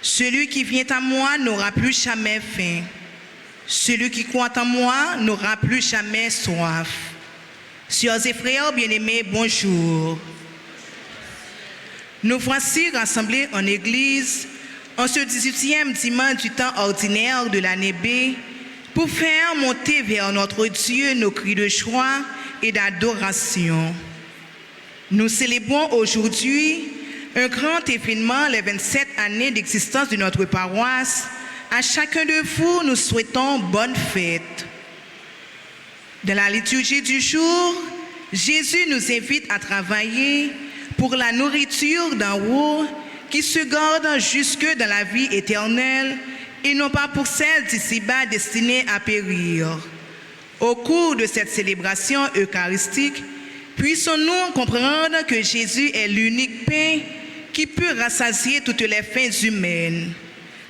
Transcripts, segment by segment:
Celui qui vient à moi n'aura plus jamais faim. Celui qui croit en moi n'aura plus jamais soif. Sœurs et frères bien-aimés, bonjour. Nous voici rassemblés en église en ce 18e dimanche du temps ordinaire de l'année B pour faire monter vers notre Dieu nos cris de joie et d'adoration. Nous célébrons aujourd'hui un grand événement, les 27 années d'existence de notre paroisse. À chacun de vous, nous souhaitons bonne fête. Dans la liturgie du jour, Jésus nous invite à travailler pour la nourriture d'en haut qui se garde jusque dans la vie éternelle et non pas pour celle d'ici-bas destinée à périr. Au cours de cette célébration eucharistique, puissons-nous comprendre que Jésus est l'unique pain qui peut rassasier toutes les faims humaines.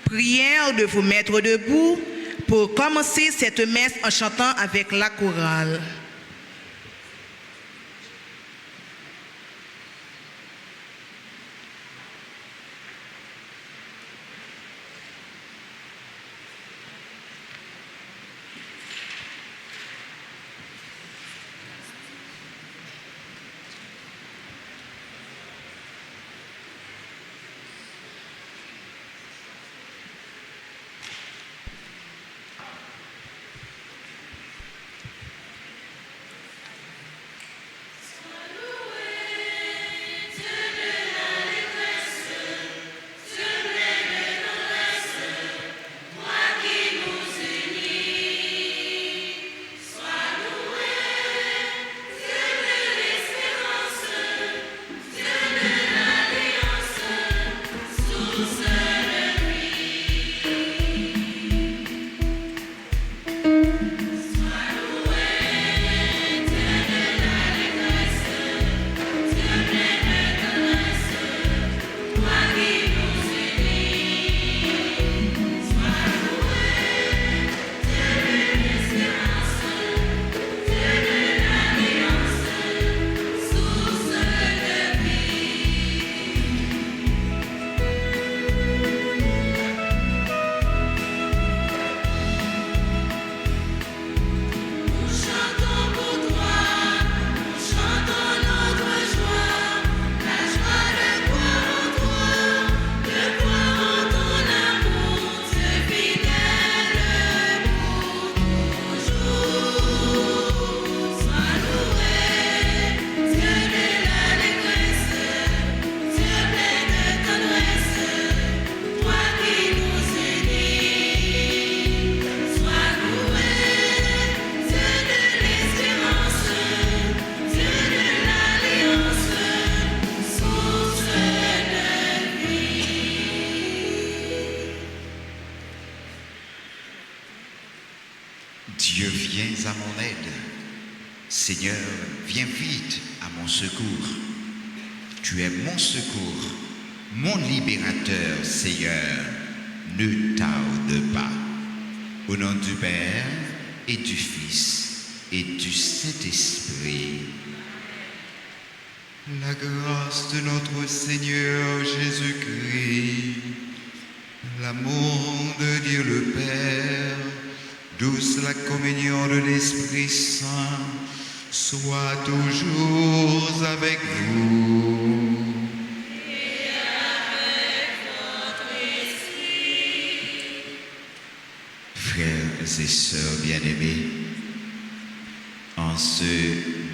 Prière de vous mettre debout pour commencer cette messe en chantant avec la chorale. Dieu, viens à mon aide. Seigneur, viens vite à mon secours. Tu es mon secours, mon libérateur, Seigneur. Ne tarde pas. Au nom du Père et du Fils et du Saint-Esprit. La grâce de notre Seigneur Jésus-Christ, l'amour de Dieu le Père, douce la communion de l'Esprit Saint, soit toujours avec vous. Et avec votre esprit. Frères et sœurs bien-aimés, en ce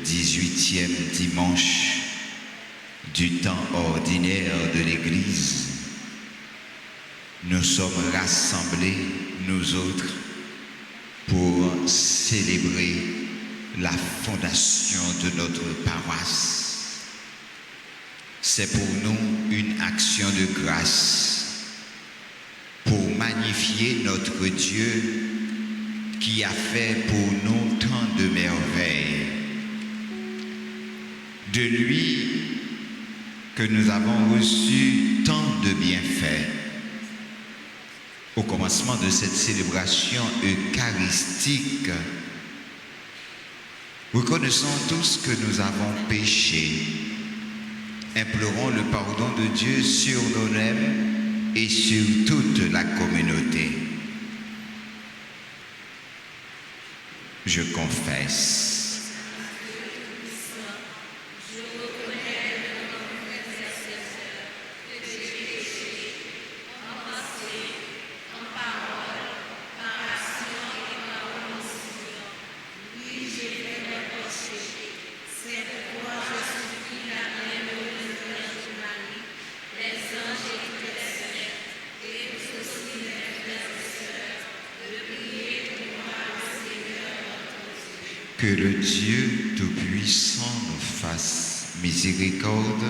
18e dimanche du temps ordinaire de l'Église, nous sommes rassemblés, nous autres, pour célébrer la fondation de notre paroisse. C'est pour nous une action de grâce pour magnifier notre Dieu qui a fait pour nous tant de merveilles. De lui que nous avons reçu tant de bienfaits. Au commencement de cette célébration eucharistique, reconnaissons tous que nous avons péché. Implorons le pardon de Dieu sur nos lèvres et sur toute la communauté. Je confesse. Que le Dieu Tout-Puissant nous fasse miséricorde,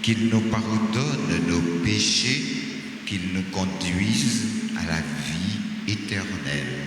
qu'il nous pardonne nos péchés, qu'il nous conduise à la vie éternelle.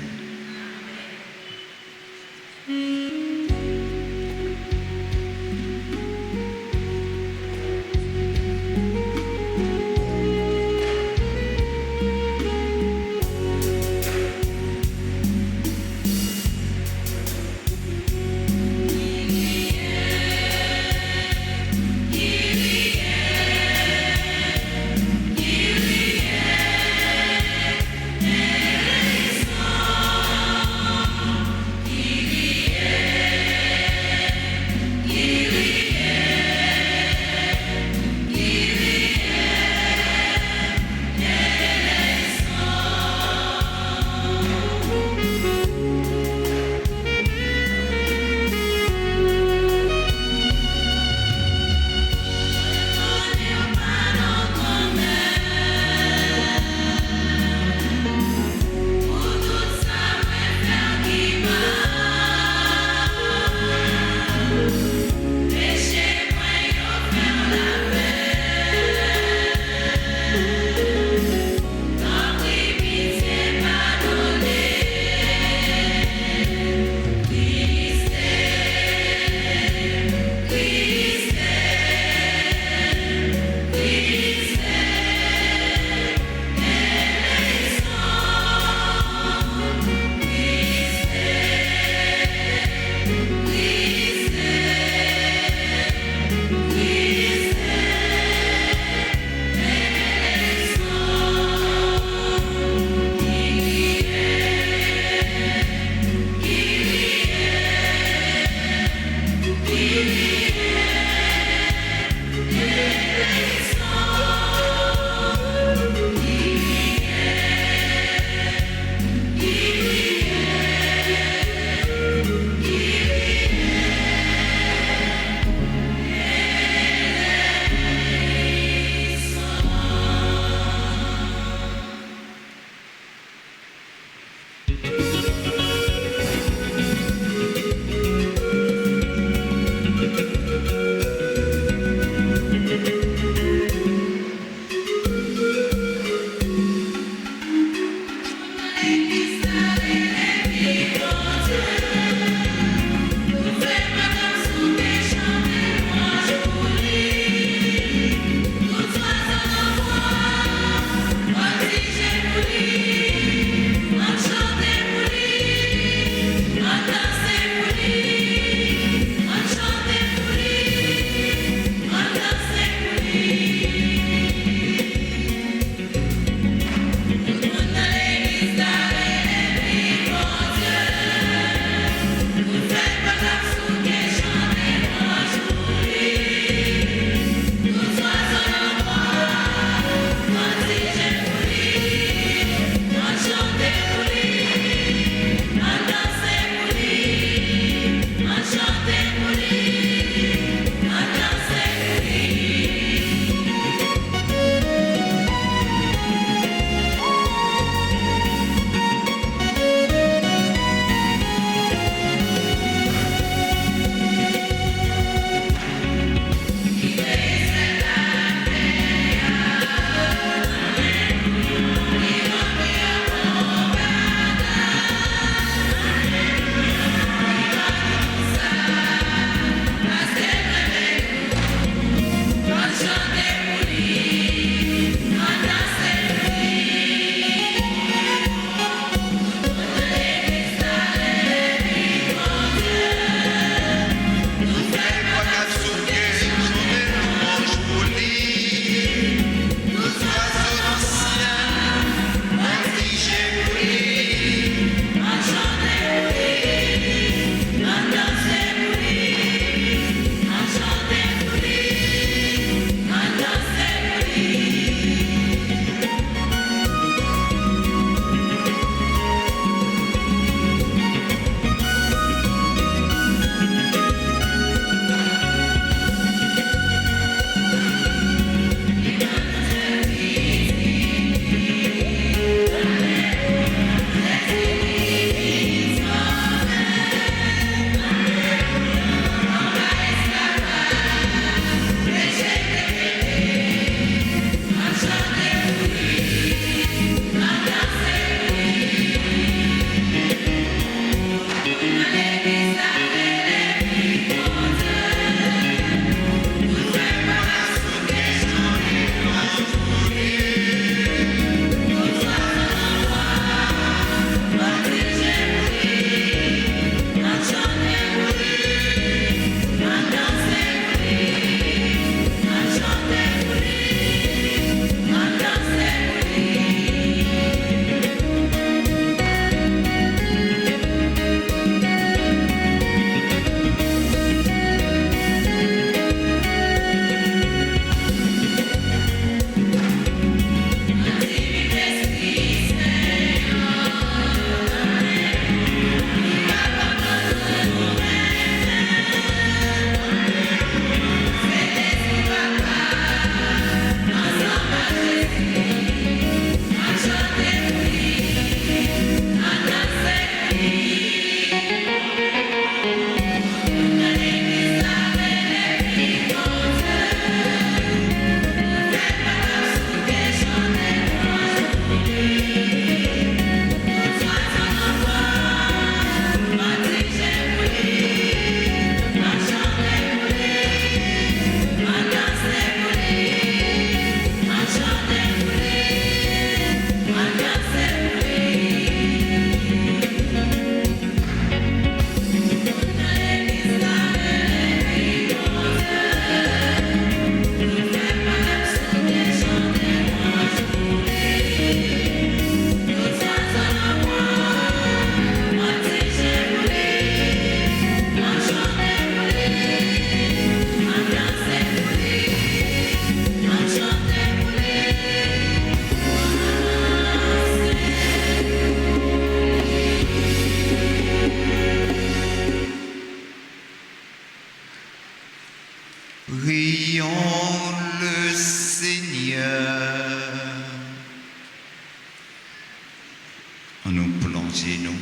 en nous plonger nous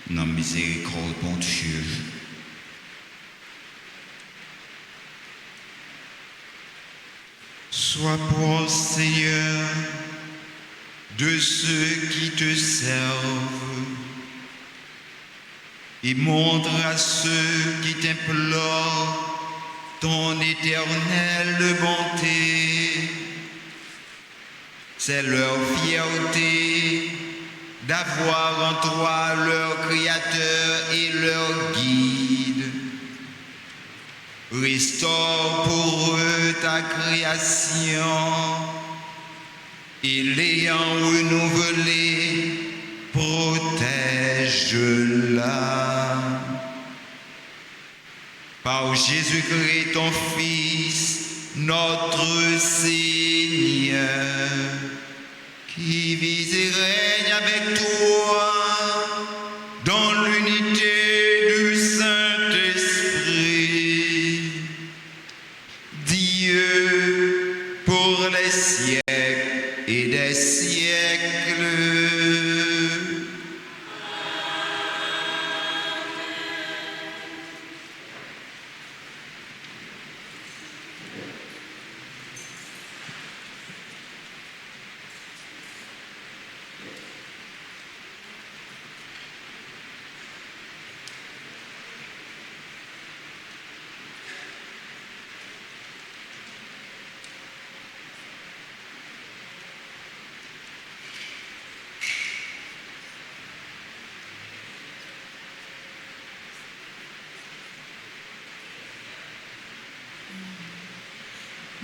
dans la miséricorde, bon Dieu. Sois pour Seigneur de ceux qui te servent et montre à ceux qui t'implorent ton éternelle bonté. C'est leur fierté d'avoir en toi leur Créateur et leur guide. Restaure pour eux ta création et l'ayant renouvelée, protège-la. Par Jésus-Christ, ton Fils, notre Seigneur, qui vit et règne avec toi dans l'unité du Saint-Esprit, Dieu pour les siècles et des siècles.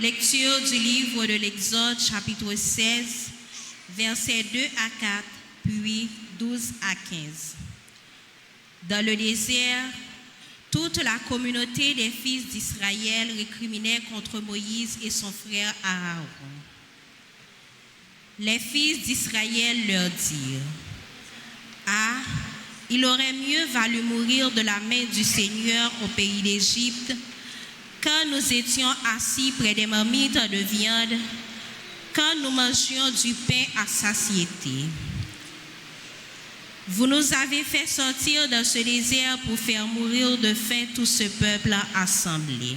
Lecture du livre de l'Exode, chapitre 16, versets 2 à 4, puis 12 à 15. Dans le désert, toute la communauté des fils d'Israël récriminait contre Moïse et son frère Aaron. Les fils d'Israël leur dirent: « Ah, il aurait mieux valu mourir de la main du Seigneur au pays d'Égypte, quand nous étions assis près des marmites de viande, quand nous mangions du pain à satiété. Vous nous avez fait sortir dans ce désert pour faire mourir de faim tout ce peuple assemblé. »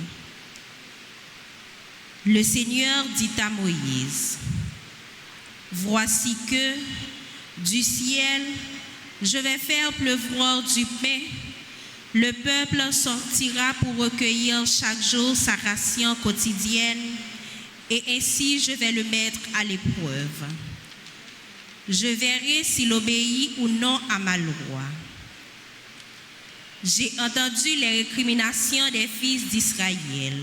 Le Seigneur dit à Moïse: « Voici que, du ciel, je vais faire pleuvoir du pain. Le peuple sortira pour recueillir chaque jour sa ration quotidienne, et ainsi je vais le mettre à l'épreuve. Je verrai s'il obéit ou non à ma loi. J'ai entendu les récriminations des fils d'Israël.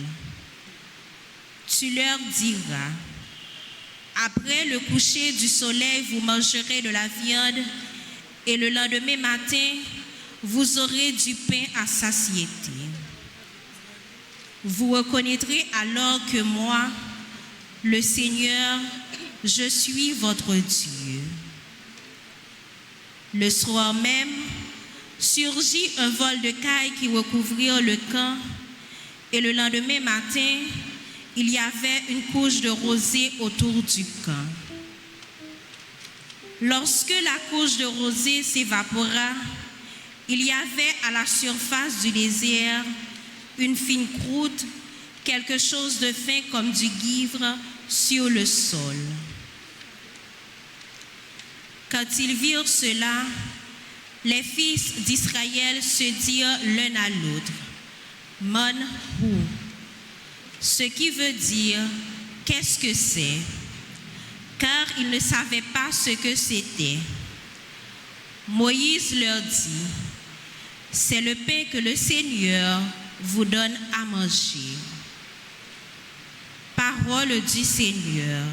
Tu leur diras: après le coucher du soleil, vous mangerez de la viande, et le lendemain matin, vous aurez du pain à satiété. Vous reconnaîtrez alors que moi, le Seigneur, je suis votre Dieu. » Le soir même, surgit un vol de cailles qui recouvrirent le camp, et le lendemain matin, il y avait une couche de rosée autour du camp. Lorsque la couche de rosée s'évapora, il y avait à la surface du désert une fine croûte, quelque chose de fin comme du givre sur le sol. Quand ils virent cela, les fils d'Israël se dirent l'un à l'autre: « Man-hu », ce qui veut dire « qu'est-ce que c'est ?» car ils ne savaient pas ce que c'était. Moïse leur dit: « C'est le pain que le Seigneur vous donne à manger. » Parole du Seigneur.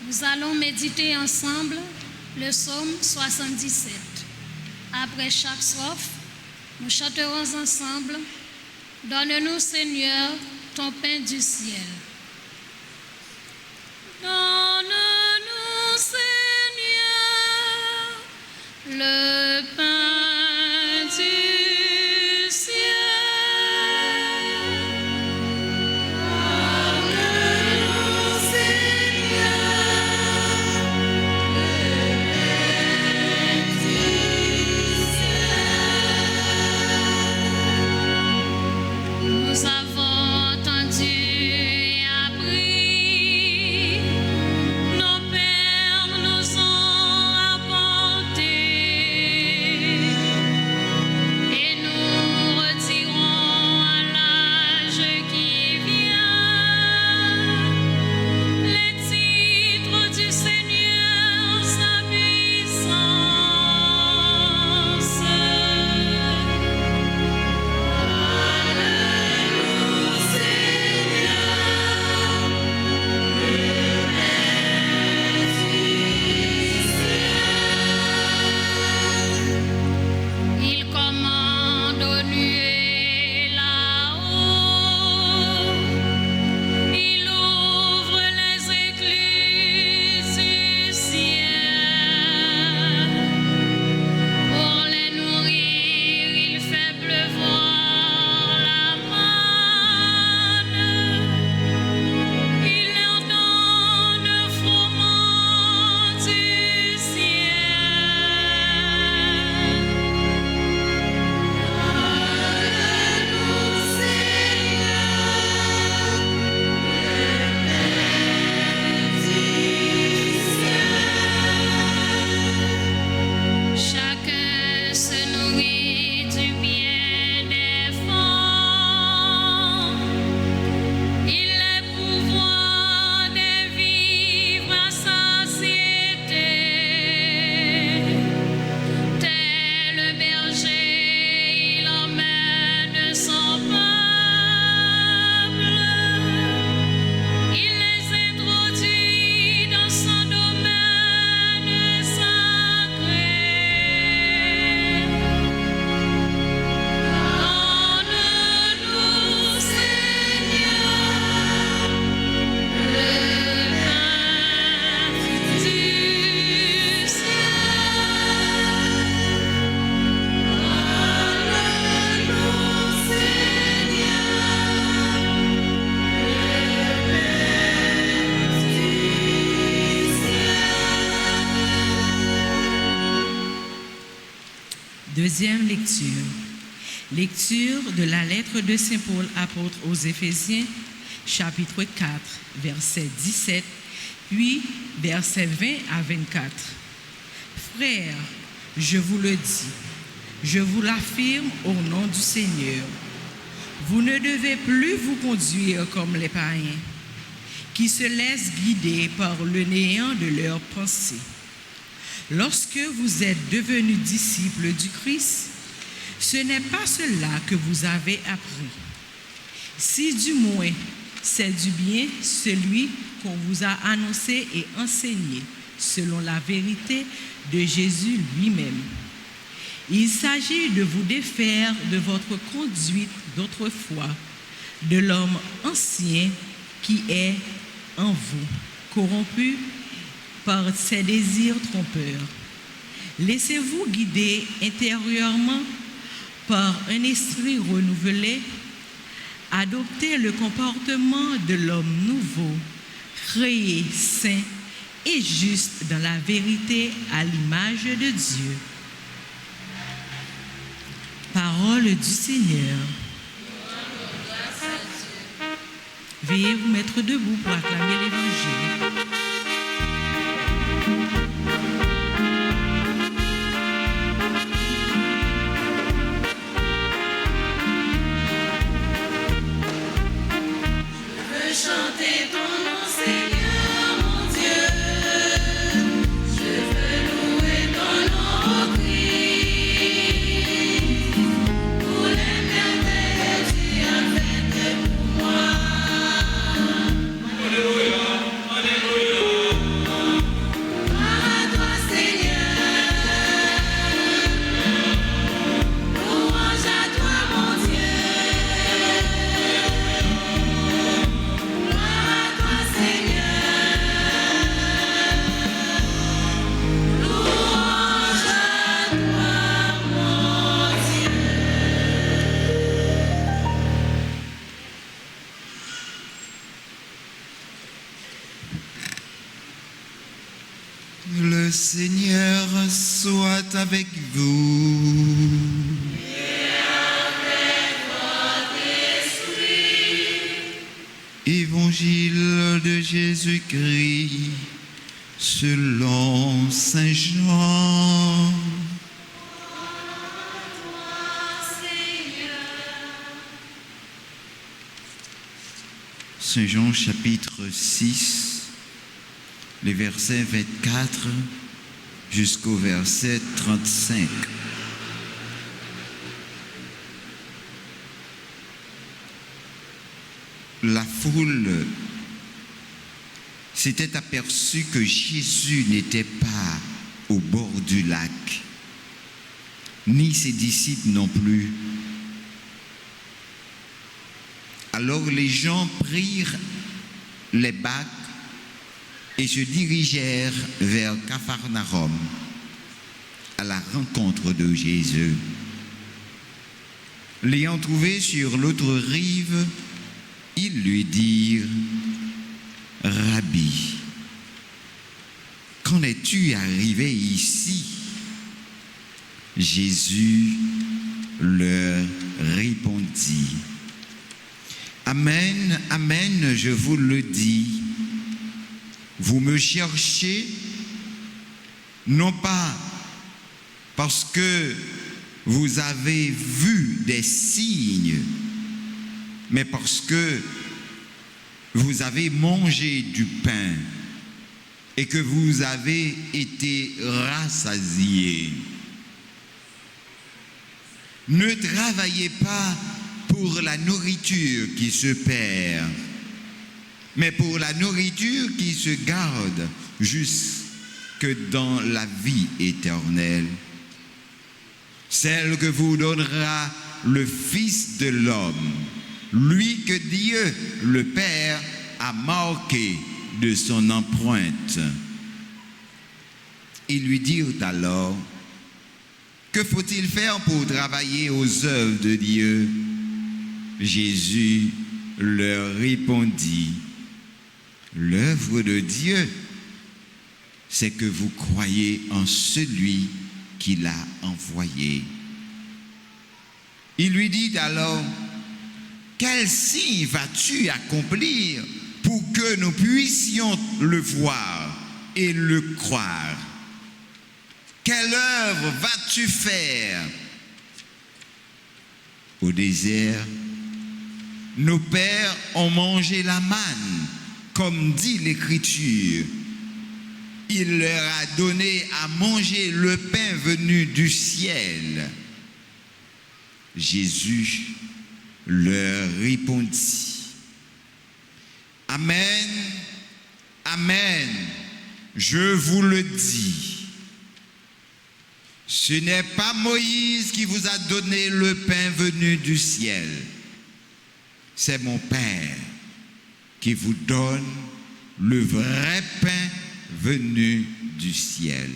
Nous allons méditer ensemble le psaume 77. Après chaque strophe, nous chanterons ensemble: « Donne-nous, Seigneur, ton pain du ciel. » Donne-nous, Seigneur, le pain du Deuxième lecture. Lecture de la lettre de Saint Paul apôtre aux Éphésiens, chapitre 4, verset 17, puis versets 20 à 24. Frères, je vous le dis, je vous l'affirme au nom du Seigneur. Vous ne devez plus vous conduire comme les païens, qui se laissent guider par le néant de leurs pensées. Lorsque vous êtes devenus disciples du Christ, ce n'est pas cela que vous avez appris. Si du moins c'est du bien celui qu'on vous a annoncé et enseigné, selon la vérité de Jésus lui-même. Il s'agit de vous défaire de votre conduite d'autrefois, de l'homme ancien qui est en vous, corrompu par ses désirs trompeurs. Laissez-vous guider intérieurement par un esprit renouvelé. Adoptez le comportement de l'homme nouveau, créé saint et juste dans la vérité à l'image de Dieu. Parole du Seigneur. Veuillez vous mettre debout pour acclamer l'Évangile. Chanter ton nom, Seigneur, mon Dieu. Je veux louer ton nom au Christ. Pour les merveilles que tu as faites pour moi. Alléluia, alléluia. Gloire à toi, Seigneur. Louange à toi, mon Dieu. Le Seigneur soit avec vous. Évangile de Jésus-Christ selon Saint Jean. Saint Jean chapitre 6, les versets 24 jusqu'au verset 35. La foule s'était aperçue que Jésus n'était pas au bord du lac, ni ses disciples non plus. Alors les gens prirent les bacs et se dirigèrent vers Capharnaüm à la rencontre de Jésus. L'ayant trouvé sur l'autre rive, ils lui dirent: Rabbi, quand es-tu arrivé ici? Jésus leur répondit: Amen, amen, je vous le dis. Vous me cherchez, non pas parce que vous avez vu des signes, mais parce que vous avez mangé du pain et que vous avez été rassasiés. Ne travaillez pas pour la nourriture qui se perd, mais pour la nourriture qui se garde jusque dans la vie éternelle, celle que vous donnera le Fils de l'homme, lui que Dieu, le Père, a marqué de son empreinte. Ils lui dirent alors: que faut-il faire pour travailler aux œuvres de Dieu? Jésus leur répondit: l'œuvre de Dieu, c'est que vous croyez en celui qui l'a envoyé. Il lui dit alors, quel signe vas-tu accomplir pour que nous puissions le voir et le croire? Quelle œuvre vas-tu faire? Au désert, nos pères ont mangé la manne, comme dit l'Écriture. Il leur a donné à manger le pain venu du ciel. Jésus leur répondit, Amen, Amen, je vous le dis. Ce n'est pas Moïse qui vous a donné le pain venu du ciel. C'est mon Père qui vous donne le vrai pain venu du ciel.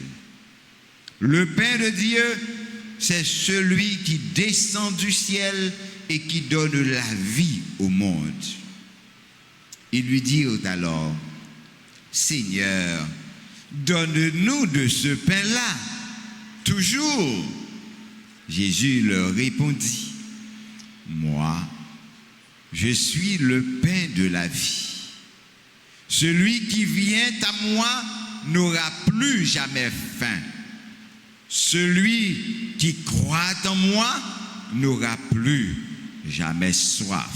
Le pain de Dieu, c'est celui qui descend du ciel et qui donne la vie au monde. Ils lui dirent alors, Seigneur, donne-nous de ce pain-là, toujours. Jésus leur répondit, moi, je suis le pain de la vie. Celui qui vient à moi n'aura plus jamais faim. Celui qui croit en moi n'aura plus jamais soif.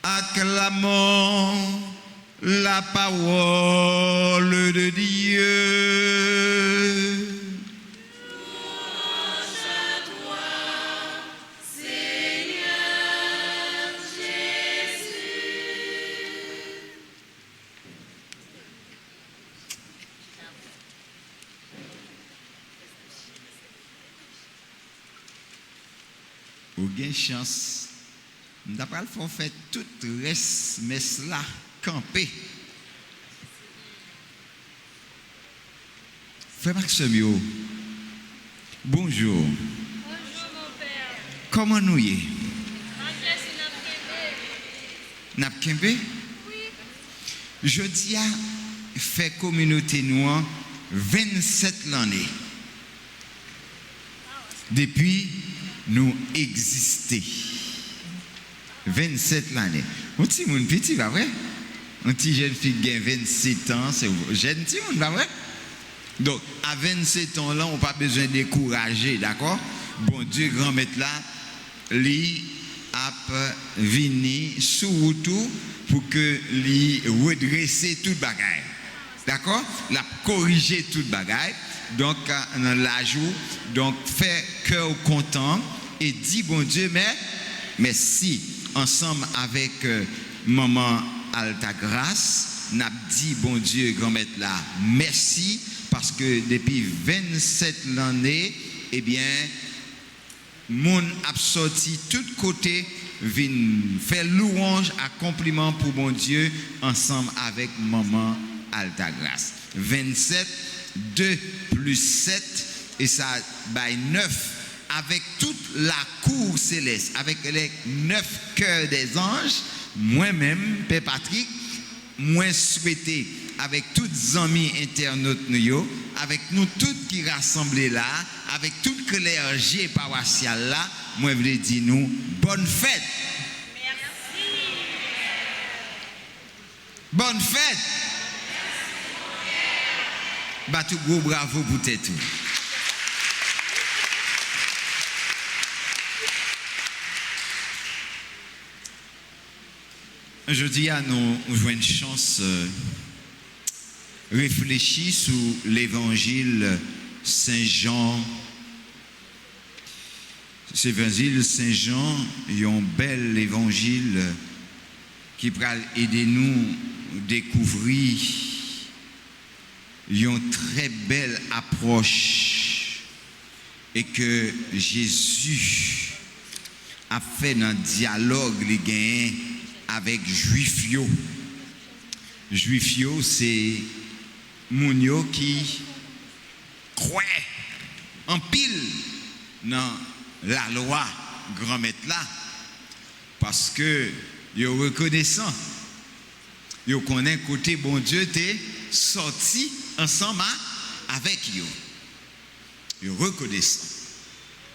Acclamons la parole de Dieu. Ou gen chance, d'après le faut faire tout reste messe là camper. Frère Maximio, bonjour. Bonjour mon père. Comment nous y est? Manger c'est N'a kembe? Je dis à fait communauté noire 27 l'année. Depuis nous exister. 27 l'année. Un petit monde petit, pas vrai? Un petit jeune fille qui a 27 ans, c'est jeune petit monde, pas vrai? Donc, à 27 ans là, on n'a pas besoin de décourager, d'accord? Bon Dieu, grand maître là, lui a venu sous tout pour que lui redresser toute bagaille. D'accord? La corriger toute bagaille. Donc, dans l'ajout, donc, fait cœur content et dit, bon Dieu, merci. Ensemble avec maman Altagrace, n'a dit, bon Dieu, grand-mère là, merci, parce que depuis 27 l'année, eh bien, mon a sorti tout côté, vient faire louange à compliment pour mon Dieu, ensemble avec maman Altagrace. 27, 2 plus 7, et ça, by 9, avec toute la cour céleste, avec les 9 cœurs des anges, moi-même, Père Patrick, moi souhaité, avec tous les amis internautes, avec nous tous qui rassemblés là, avec toute clergé paroissiale là, moi je voulais dire nous, bonne fête. Merci. Bonne fête. Bah tout gros bravo pour tout. Je dis à nous jouer une chance réfléchir sur l'évangile Saint-Jean. C'est l'évangile Saint-Jean, il y a un bel évangile qui va aider nous à découvrir une très belle approche et que Jésus a fait dans le dialogue les gains avec Juifio. Juifio, c'est Mounio qui croit en pile dans la loi grand-maître là, parce que ils reconnaissant, ils connaissent côté bon Dieu t'es sorti ensemble avec eux. reconnaissants,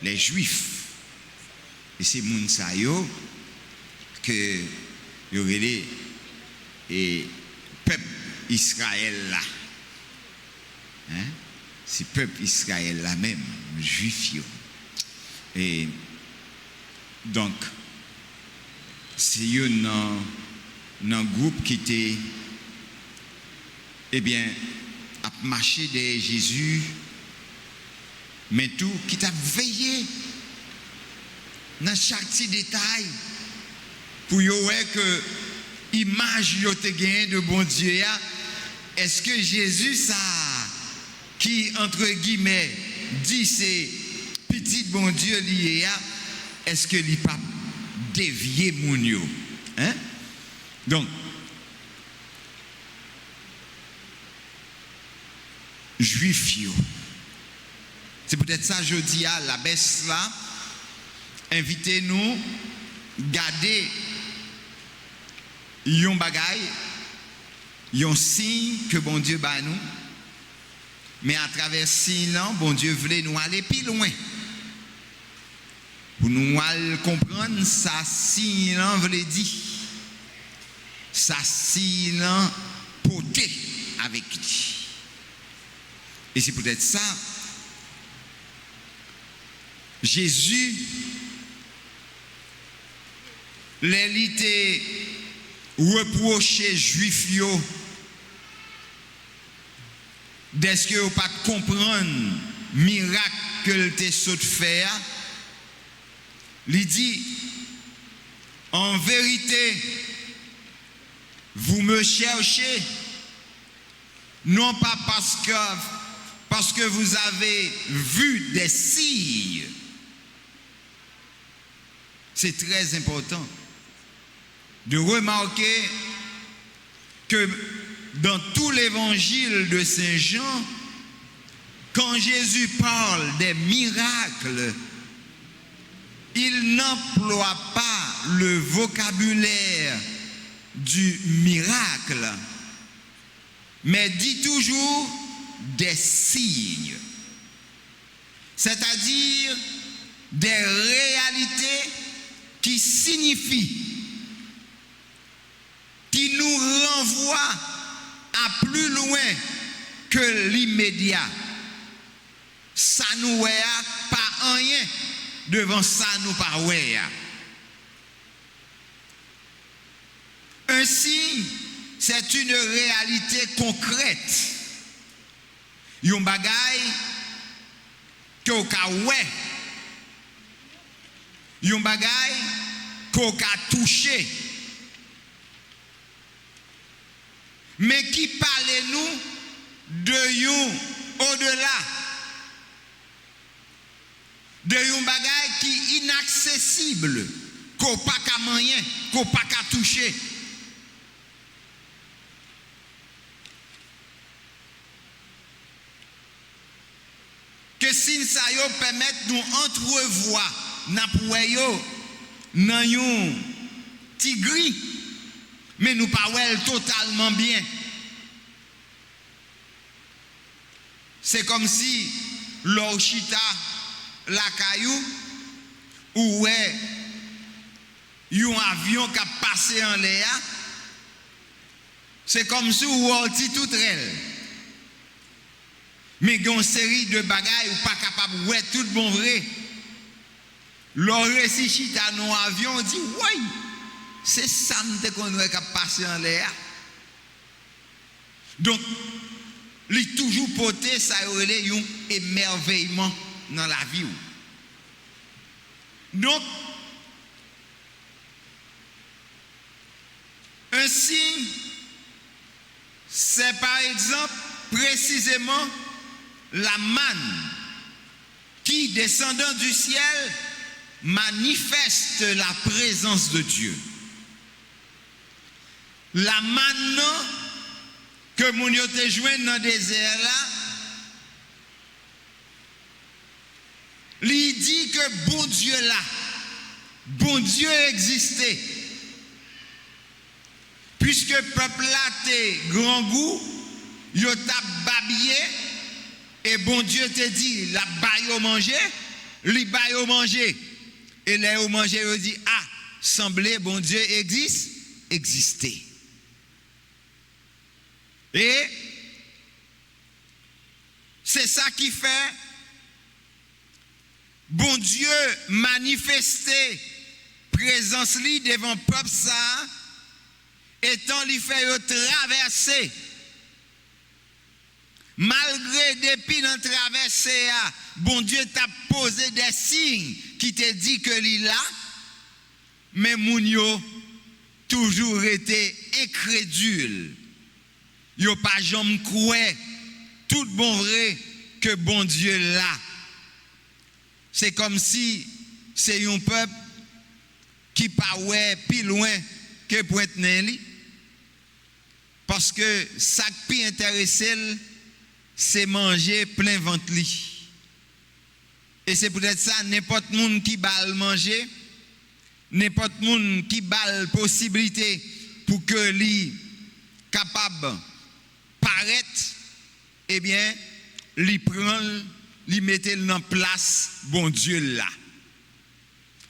les Juifs. Et c'est moun sa yo que y aurait et peuple Israël là. Hein? C'est peuple Israël là même, Juif yo. Et donc c'est un groupe qui était a marché derrière Jésus, mais tout qui t'a veillé dans chaque petit détail pour voir que l'image que tu as de bon Dieu, est-ce que Jésus, ça, qui entre guillemets dit c'est petit bon Dieu lié, est-ce que il pas dévié mon yo? Hein? Donc, Juif yo. C'est peut-être ça je dis à la baisse là. Invitez-nous garder yon bagay, yon signe que bon Dieu ba nous. Mais à travers signe là, bon Dieu voulait nous aller plus loin. Pour nous comprendre ça signe là veut dire. Ça signe là porté avec lui. Et c'est peut-être ça. Jésus, l'élité reproché juif yo, d'est-ce que vous pas comprendre miracle que le te saute faire? Il dit, en vérité, vous me cherchez, non pas parce que vous avez vu des signes. C'est très important de remarquer que dans tout l'évangile de Saint Jean, quand Jésus parle des miracles, il n'emploie pas le vocabulaire du miracle, mais dit toujours des signes, c'est-à-dire des réalités qui signifient, qui nous renvoient à plus loin que l'immédiat. Ça nous voit pas rien devant ça nous pas ouais. Un signe, c'est une réalité concrète. Yon bagay ko ka ouais. Yon bagay ko ka touché. Mais qui parle nous de yon au-delà. De yon bagay qui inaccessible, ko pa ka manyen, ko pa ka toucher. Que si ça yo permettre nous entrevoir n'a pour yo nan yon tigri, mais nous pas wel totalement bien. C'est comme si l'orchita la caillou ou ouais yon avion qui a passé en l'air, c'est comme si ou orti tout rel. Mais il y a une série de bagailles ou pas capable de ouais tout bon vrai. L'aurait si chita dans avion, on dit ouais, c'est ça qu'on a passé en l'air. Donc, il toujours porté ça aurait un émerveillement dans la vie. Donc, un signe, c'est par exemple précisément la manne qui, descendant du ciel, manifeste la présence de Dieu. La manne que mon yo te joint dans le désert là, lui dit que bon Dieu là, bon Dieu existait. Puisque peuple là te grand goût, yo t'a babillé et bon Dieu te dit, la baille au manger, li baille au manger. Et là au manger, il dit, ah, semblait bon Dieu exister. Et c'est ça qui fait bon Dieu manifester présence li devant peuple ça, étant li fait traverser. Malgré depuis dans traversée, bon Dieu t'a posé des signes qui te dit que li là, mais moun yo toujours été incrédule. Yo pas jamais croire tout bon vrai que bon Dieu là. C'est comme si c'est un peuple qui pas ouais plus loin que Pointe-Nelly. Parce que ça qui intéresse c'est manger plein ventre li. Et c'est peut-être ça n'importe monde qui balle manger, n'importe monde qui balle possibilité pour que li capable paraître, eh bien li prend, li mette dans place bon Dieu là.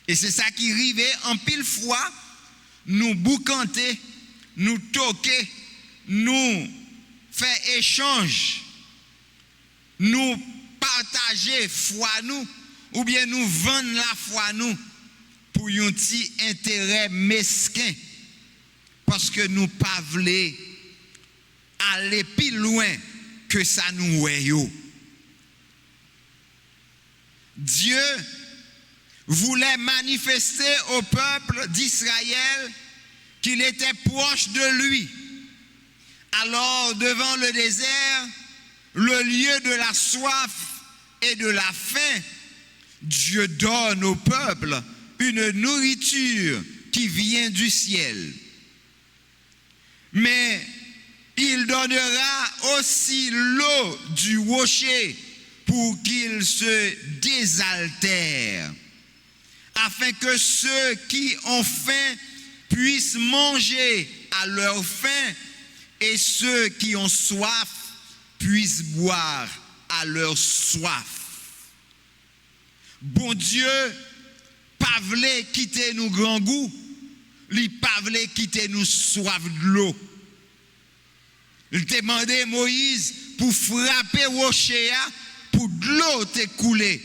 Et c'est ça qui arrivait en pile fois nous boucanter, nous toquer, nous faire échange, nous partager foi nous ou bien nous vendre la foi nous pour un petit intérêt mesquin parce que nous pas voulons aller plus loin que ça nous voyons. Dieu voulait manifester au peuple d'Israël qu'il était proche de lui. Alors, devant le désert, le lieu de la soif et de la faim, Dieu donne au peuple une nourriture qui vient du ciel. Mais il donnera aussi l'eau du rocher pour qu'il se désaltère, afin que ceux qui ont faim puissent manger à leur faim et ceux qui ont soif puissent boire à leur soif. Bon Dieu, pas voulait quitter nous grand goût, lui pas voulait quitter nous soif de l'eau. Il demandait Moïse pour frapper rocher pour de l'eau te couler.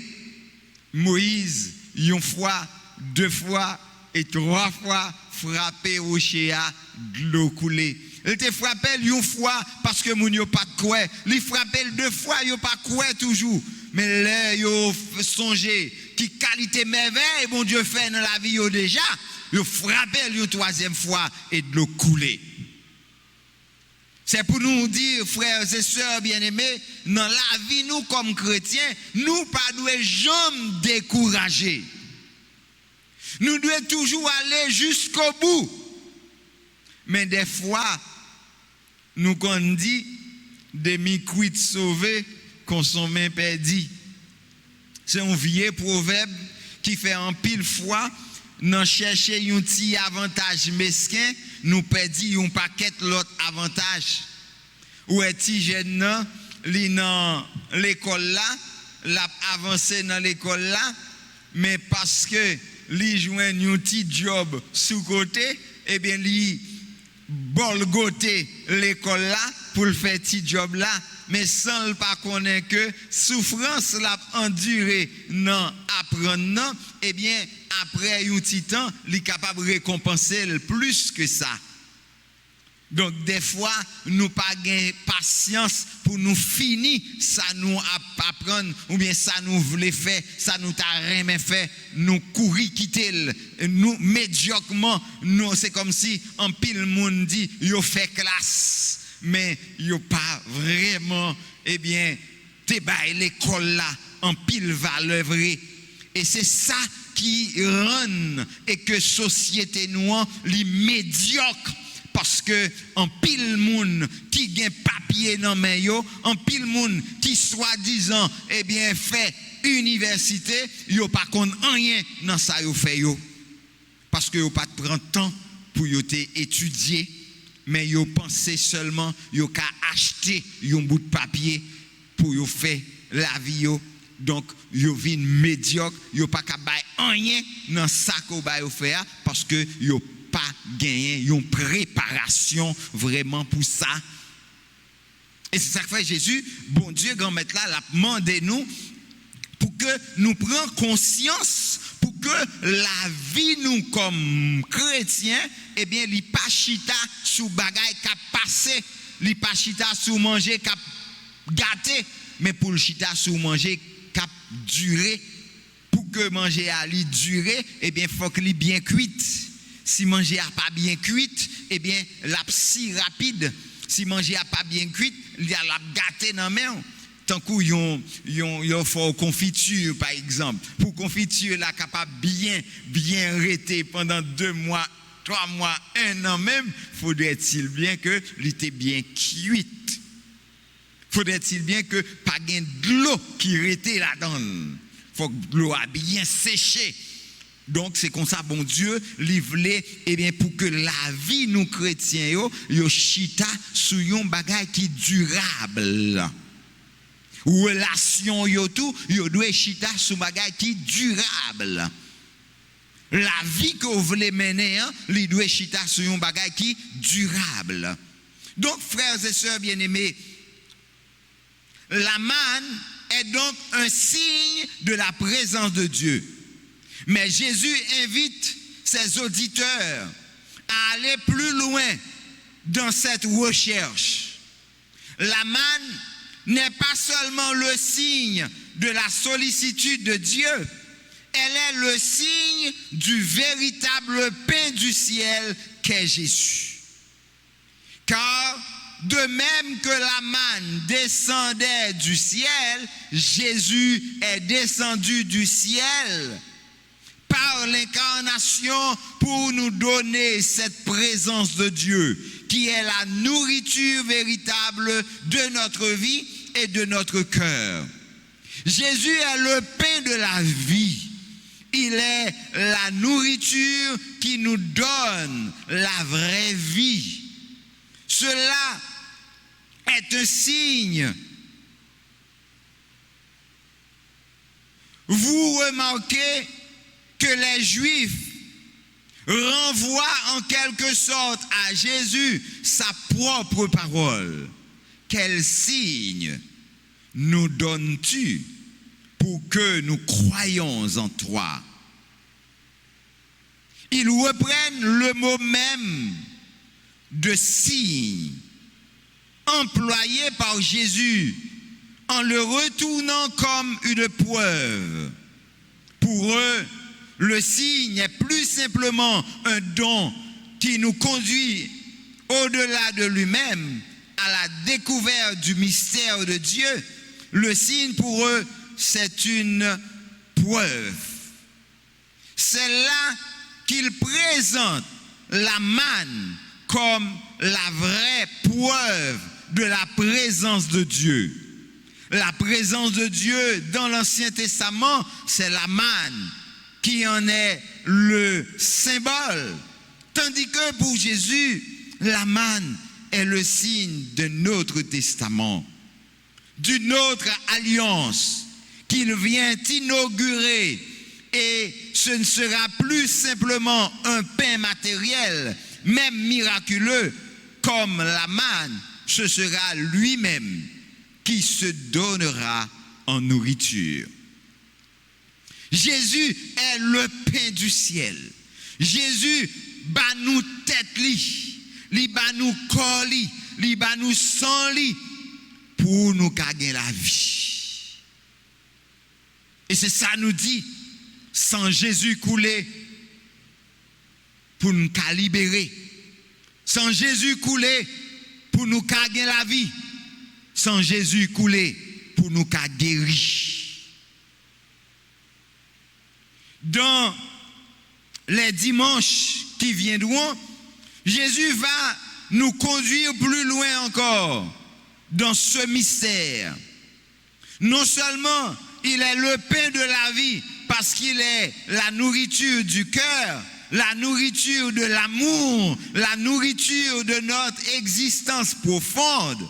Moïse, une fois, deux fois et trois fois frappé rocher de l'eau couler. Il te frappé une fois parce que moun yo pas quoi. Il frappé deux fois, yo pas quoi toujours. Mais là yo songé qui qualité merveille bon Dieu fait dans la vie yo déjà, yo frappé une troisième fois et de l'eau couler. C'est pour nous dire, frères et sœurs bien-aimés, dans la vie, nous, comme chrétiens, nous ne devons jamais décourager. Nous devons toujours aller jusqu'au bout. Mais des fois, nous qu'on dit, demi-cuite sauvé, consommé perdu. C'est un vieux proverbe qui fait en pile fois, nous chercher un petit avantage mesquin, nous perdons un paquet l'autre avantage. Ou est-il jeune li dans l'école là, l'a avancé dans l'école là, mais parce que li joint un petit job sous côté, eh bien li bolgoté l'école là pour le faire petit job là, mais sans le pas connaître que souffrance l'a enduré non apprendre non, eh bien après un petit temps, il est capable de récompenser le plus que ça. Donc des fois, nous pas gain patience pour nous finir ça nous apprendre ou bien ça nous voulait faire, ça nous t'a rien fait, nous courir quitter nous médiocrement, nous c'est comme si en pile monde dit yo fait classe, mais yo pas vraiment eh bien débaille l'école là en pile valeur vrai. Et c'est ça qui rend et que société noire li médiocre parce que en pile monde qui gagne papier dans main yo, en pile monde qui soi-disant eh bien fait université, yo pas connait rien dans ça yo fait yo. Parce que yo pas prend temps pour yo étudier, mais yo pensez seulement yo ka acheter un bout de papier pour yo faire la vie yo, donc yo vin médiocre, yo pas ka bay rien dans ça ko bay yo faire parce que yo pas gagné une préparation vraiment pour ça. Et c'est ça que fait Jésus, bon Dieu, grand maître là, l'a demandé nous pour que nous prenions conscience, pour que la vie nous comme chrétiens, eh bien, li pas chita sous bagay qu'a passé, li pas chita sous manger qu'a gâté, mais pour le chita sous manger qu'a duré. Pour que manger a li durer, eh bien, faut que li bien cuite. Si manger a pas bien cuite, eh bien, la si rapide. Si manger a pas bien cuite, il y a la gâté dans main. Tant que yon faut confiture par exemple. Pour confiture la capable bien rester pendant 2 mois, 3 mois, 1 an même, faudrait-il bien que l'était bien cuite. Faudrait-il bien que pas gain de l'eau qui rétait là-dedans. Faut que l'eau a bien séché. Donc c'est comme ça bon Dieu livré eh bien pour que la vie nous chrétiens yo chita sou yon bagay qui durable. Relation yo tout yo doit chita sou bagay qui durable. La vie que vous voulez mener li doit chita sou yon bagay qui durable. Donc frères et sœurs bien-aimés, la manne est donc un signe de la présence de Dieu. Mais Jésus invite ses auditeurs à aller plus loin dans cette recherche. La manne n'est pas seulement le signe de la sollicitude de Dieu, elle est le signe du véritable pain du ciel qu'est Jésus. Car de même que la manne descendait du ciel, Jésus est descendu du ciel par l'incarnation pour nous donner cette présence de Dieu qui est la nourriture véritable de notre vie et de notre cœur. Jésus est le pain de la vie. Il est la nourriture qui nous donne la vraie vie. Cela est un signe. Vous remarquez que les Juifs renvoient en quelque sorte à Jésus sa propre parole. Quel signe nous donnes-tu pour que nous croyions en toi? Ils reprennent le mot même de signe employé par Jésus en le retournant comme une preuve. Pour eux, le signe est plus simplement un don qui nous conduit au-delà de lui-même à la découverte du mystère de Dieu. Le signe pour eux, c'est une preuve. C'est là qu'ils présentent la manne comme la vraie preuve de la présence de Dieu. La présence de Dieu dans l'Ancien Testament, c'est la manne qui en est le symbole. Tandis que pour Jésus, la manne est le signe de notre testament, d'une autre alliance qu'il vient inaugurer. Et ce ne sera plus simplement un pain matériel, même miraculeux, comme la manne, ce sera lui-même qui se donnera en nourriture. Jésus est le pain du ciel. Jésus bat nous tête li bat nous corps li bat nous sang li pour nous gagner la vie. Et c'est ça nous dit, sans Jésus couler pour nous libérer. Sans Jésus couler pour nous gagner la vie. Sans Jésus couler pour nous guérir. Dans les dimanches qui viendront, Jésus va nous conduire plus loin encore dans ce mystère. Non seulement il est le pain de la vie parce qu'il est la nourriture du cœur, la nourriture de l'amour, la nourriture de notre existence profonde.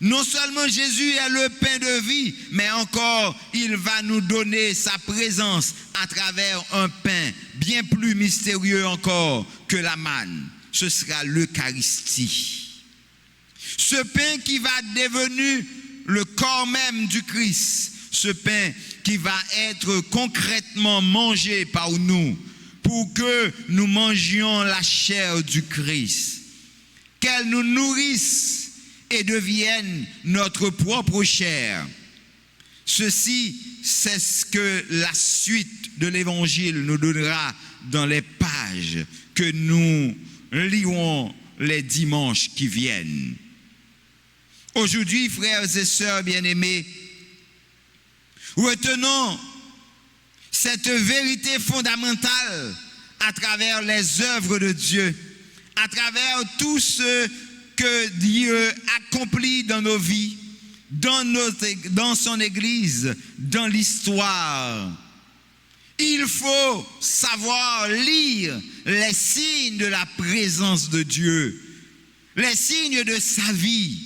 Non seulement Jésus est le pain de vie, mais encore il va nous donner sa présence à travers un pain bien plus mystérieux encore que la manne. Ce sera l'Eucharistie. Ce pain qui va devenir le corps même du Christ, ce pain qui va être concrètement mangé par nous pour que nous mangions la chair du Christ, qu'elle nous nourrisse et devienne notre propre chair. Ceci, c'est ce que la suite de l'Évangile nous donnera dans les pages que nous lirons les dimanches qui viennent. Aujourd'hui, frères et sœurs bien-aimés, retenons cette vérité fondamentale à travers les œuvres de Dieu, à travers tout ce que Dieu accomplit dans nos vies, dans son Église, dans l'histoire. Il faut savoir lire les signes de la présence de Dieu, les signes de sa vie,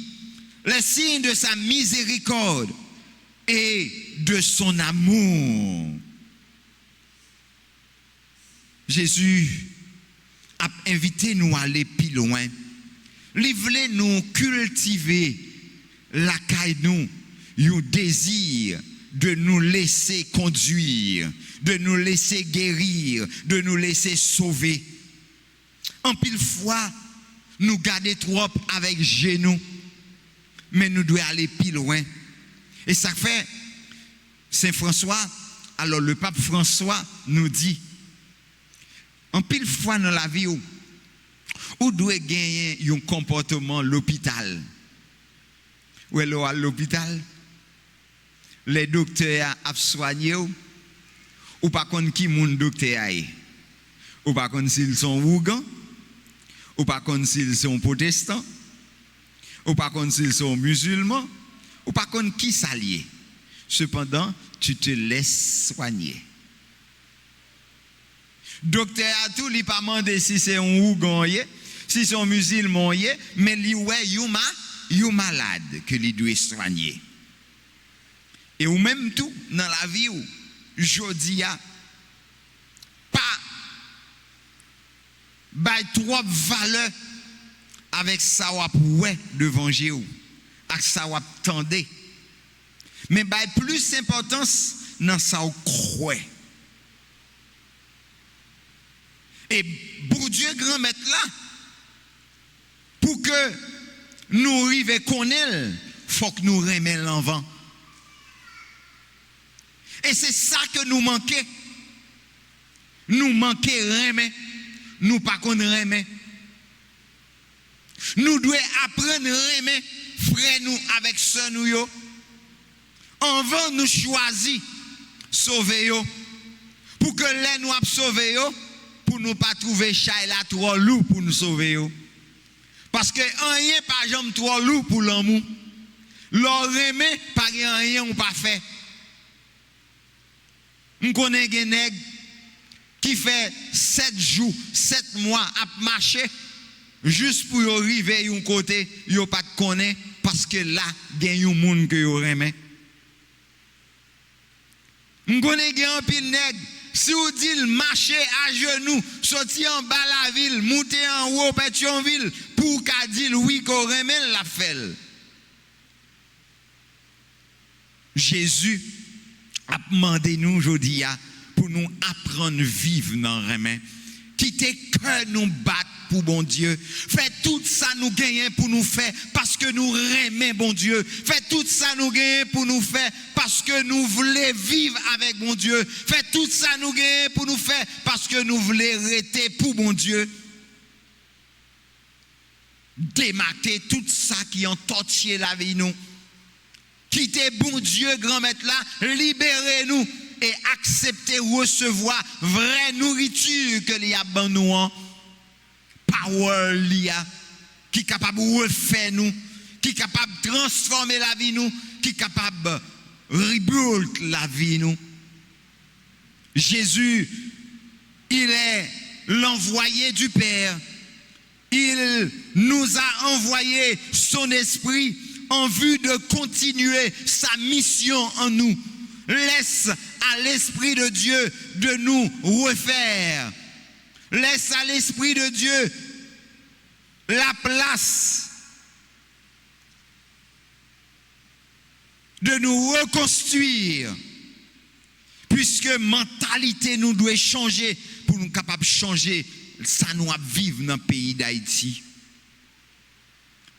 les signes de sa miséricorde et de son amour. Jésus a invité nous à aller plus loin. Il voulait nous cultiver la caille nous, un désir de nous laisser conduire, de nous laisser guérir, de nous laisser sauver. En pile fois, nous garder trop avec genoux, mais nous devons aller plus loin. Et ça fait, Saint François, alors le pape François nous dit, en pile fois dans la vie, ou doit gagner un comportement l'hôpital. Ou est à l'hôpital, les docteurs a soigné ou pas contre qui mon docteur a, ou pas contre s'ils sont ougans, ou pas contre s'ils sont protestants, ou pas contre s'ils sont musulmans, ou pas contre qui s'allier. Cependant, tu te laisses soigner. Docteur a tout, il pas demandé si c'est un ougan, si c'est un musulman, mais il ouais you malade que il doit soigner. Et ou même tout dans la vie où jodi a pas trop valeur avec ça ou ouais devant Dieu avec ça ou tendez, mais plus importance dans ça ou croit. Et pour Dieu grand maître là, pour que nous arrivions connaître, faut que nous remions l'envant. Et c'est ça que nous manquons. Nous manquons remet, nous pas qu'on remet. Nous devons apprendre remet, frère nous avec sœur nous yo. Avant nous choisir sauver yo, pour que les nous a sauver yo, pour nous pas trouver Chayla trop lourd pour nous sauver yo. Parce que rien pas jamais trop lourd pour l'amour. Leur remet pas rien ou pas fait. On connaît des nègres qui fait 7 jours, 7 mois à marcher juste pour arriver à un côté, yo pas de connaît parce que là, il y a un monde que yo remet. On connaît un pile nègre. Si vous dites marcher à genoux, sortir en bas la ville, monter en haut Pétionville, pour qu'à dire oui qu'on remet la fait. Jésus a demandé nous aujourd'hui pour nous apprendre à vivre dans le remet. Quitter que nous battre pour bon Dieu. Faites tout ça nous gagner pour nous faire parce que nous remet bon Dieu. Faites tout ça nous gagner pour nous faire parce que nous voulons vivre avec bon Dieu. Faites tout ça nous gagner pour nous faire parce que nous voulons rester pour bon Dieu. Démarquer tout ça qui ont torturé la vie nous. Quittez bon Dieu grand maître là, libérez-nous et acceptez recevoir vraie nourriture que l'y a ban nous en power l'IA qui est capable de refaire nous, qui est capable de transformer la vie nous, qui est capable de rebuild la vie nous. Jésus, il est l'envoyé du Père. Il nous a envoyé son esprit en vue de continuer sa mission en nous. Laisse à l'Esprit de Dieu de nous refaire. Laisse à l'Esprit de Dieu la place de nous reconstruire, puisque mentalité nous doit changer pour nous capables de changer ça nous vivre dans le pays d'Haïti.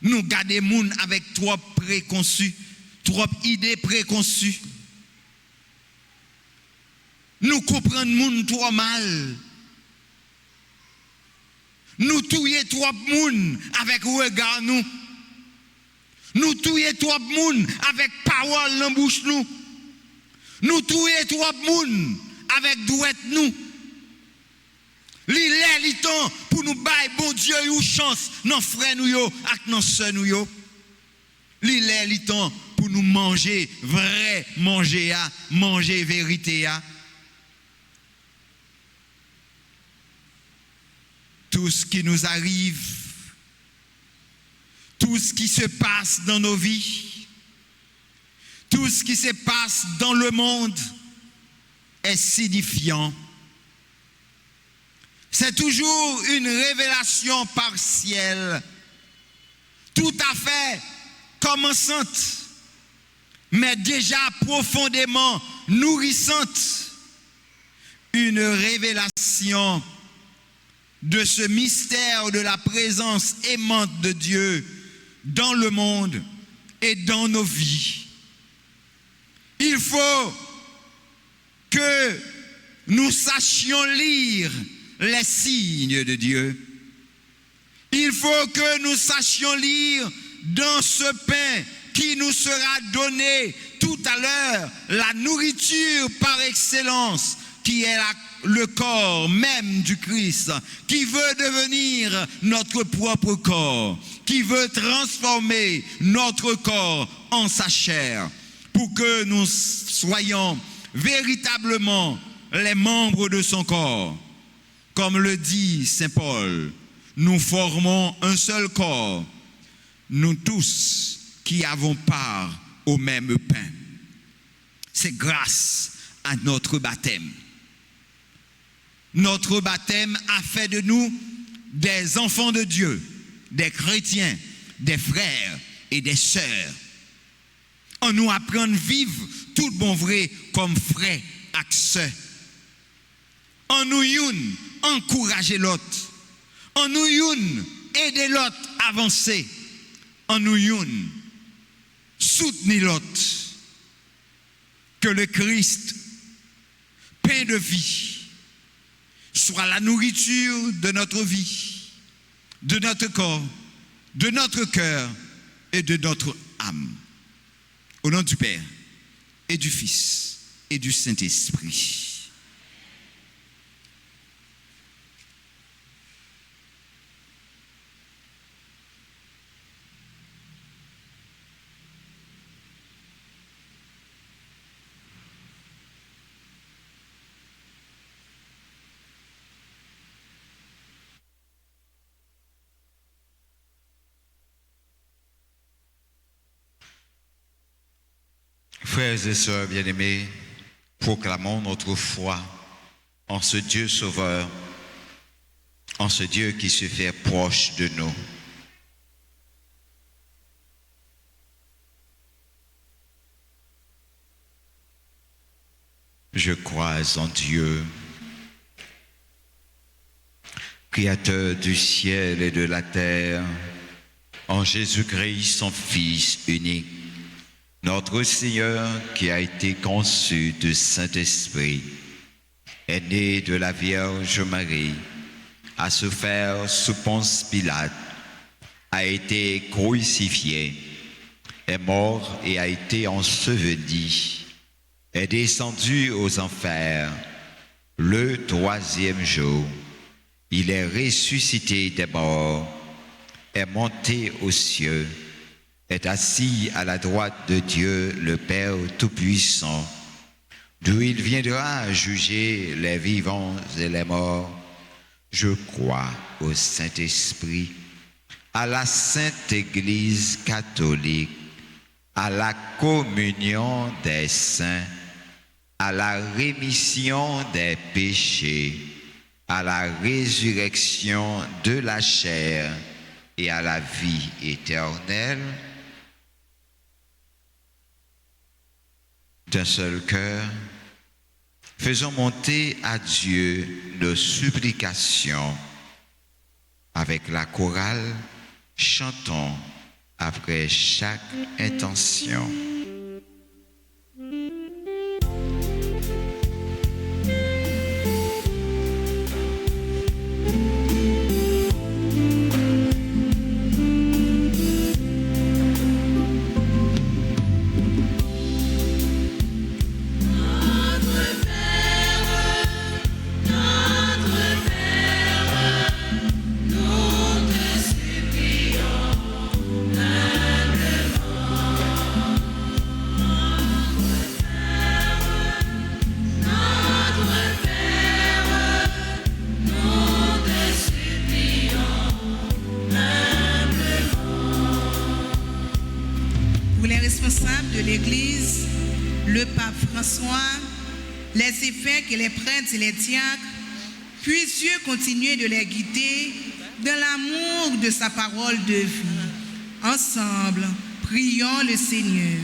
Nous gardons les gens avec trop préconçus, trop idées préconçues. Nous comprenons les gens trop mal. Nous touillons trop de monde avec regard nous. Nous touillons trop de monde avec parole dans la bouche nous. Nous touillons trop de monde avec douette nous. L'île li temps pour nous bailler bon Dieu une chance non frère nous yo ak non sœur nous yo. L'île li temps pour nous manger vrai manger à manger vérité à. Tout ce qui nous arrive, tout ce qui se passe dans nos vies, tout ce qui se passe dans le monde est signifiant. C'est toujours une révélation partielle, tout à fait commençante, mais déjà profondément nourrissante. Une révélation de ce mystère de la présence aimante de Dieu dans le monde et dans nos vies. Il faut que nous sachions lire les signes de Dieu. Il faut que nous sachions lire dans ce pain qui nous sera donné tout à l'heure la nourriture par excellence qui est le corps même du Christ, qui veut devenir notre propre corps, qui veut transformer notre corps en sa chair, pour que nous soyons véritablement les membres de son corps. Comme le dit Saint Paul, nous formons un seul corps, nous tous qui avons part au même pain. C'est grâce à notre baptême. Notre baptême a fait de nous des enfants de Dieu, des chrétiens, des frères et des sœurs. On nous apprend à vivre tout bon vrai comme frères et sœurs. On nous encourager l'autre. On nous aider l'autre à avancer. On nous soutenir l'autre. Que le Christ, pain de vie, soit la nourriture de notre vie, de notre corps, de notre cœur et de notre âme. Au nom du Père et du Fils et du Saint-Esprit. Frères et sœurs bien-aimés, proclamons notre foi en ce Dieu sauveur, en ce Dieu qui se fait proche de nous. Je crois en Dieu, Créateur du ciel et de la terre, en Jésus-Christ, son Fils unique, notre Seigneur qui a été conçu du Saint-Esprit, est né de la Vierge Marie, a souffert sous Ponce Pilate, a été crucifié, est mort et a été enseveli, est descendu aux enfers. Le troisième jour, il est ressuscité des morts, est monté aux cieux, est assis à la droite de Dieu, le Père Tout-Puissant, d'où il viendra juger les vivants et les morts. Je crois au Saint-Esprit, à la Sainte Église catholique, à la communion des saints, à la rémission des péchés, à la résurrection de la chair et à la vie éternelle. D'un seul cœur, faisons monter à Dieu nos supplications. Avec la chorale, chantons après chaque intention. Pour les responsables de l'Église, le pape François, les évêques et les prêtres et les diacres, puisse Dieu continuer de les guider dans l'amour de sa parole de vie. Ensemble, prions le Seigneur.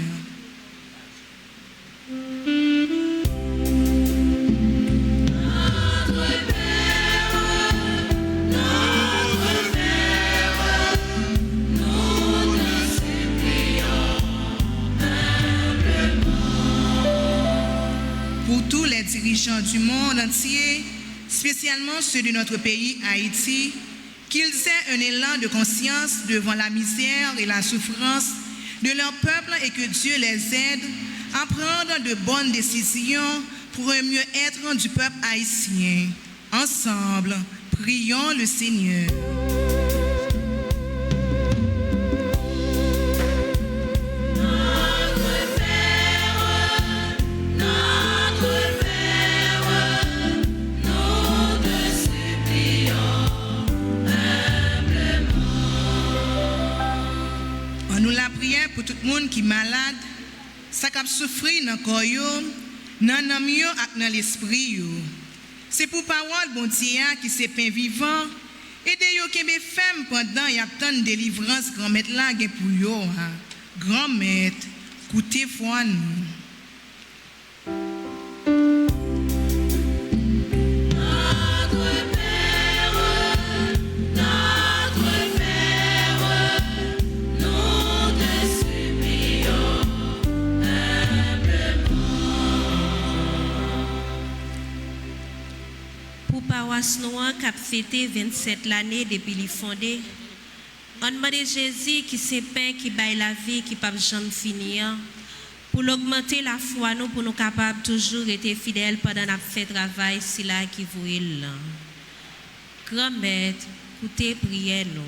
Pour tous les dirigeants du monde entier, spécialement ceux de notre pays, Haïti, qu'ils aient un élan de conscience devant la misère et la souffrance de leur peuple et que Dieu les aide à prendre de bonnes décisions pour un mieux-être du peuple haïtien. Ensemble, prions le Seigneur. Nous la prière pour tout le monde qui est malade, ça qui souffrir dans le corps, dans l'âme et dans l'esprit. C'est pour parole bon Dieu qui c'est pain vivant et de yo qui me femme pendant y a tant de délivrance grand maître là pour yo. Grand maître, écoutez foi nous. Paroisse Noire qui a fêté 27 l'année depuis qu'il fondé. On demande Jésus qui c'est pain qui baille la vie qui pas jamais finir pour augmenter la foi nous pour nous capables toujours être fidèles pendant notre fait travail si là qui vous est là. Grand maître, écoutez prière nous.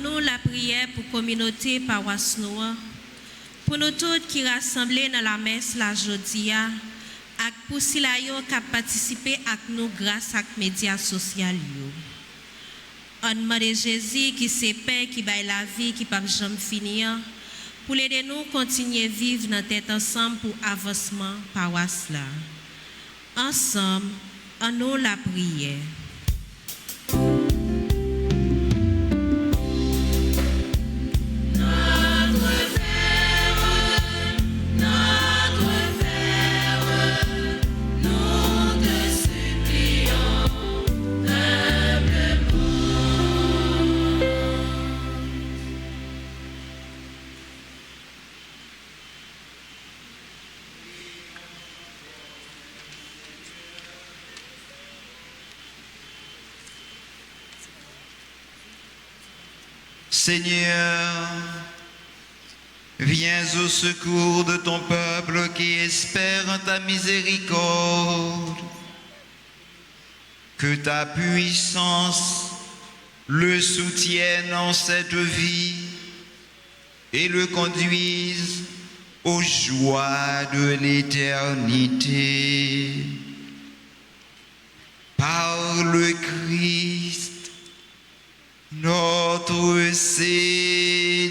Nous la prière pour la communauté paroisse Noire, pour nous tous qui rassemblés dans la messe la jodia, et pour si la yo qui participé avec nous grâce à les médias sociaux. On demande Jésus qui c'est pain, qui baille la vie, qui ne peut jamais finir, pour aider nous continuer à vivre dans tête ensemble pour avancement paroisse là. Ensemble, on nous la prière. Seigneur, viens au secours de ton peuple qui espère en ta miséricorde. Que ta puissance le soutienne en cette vie et le conduise aux joies de l'éternité. Par le Christ, notre Seigneur.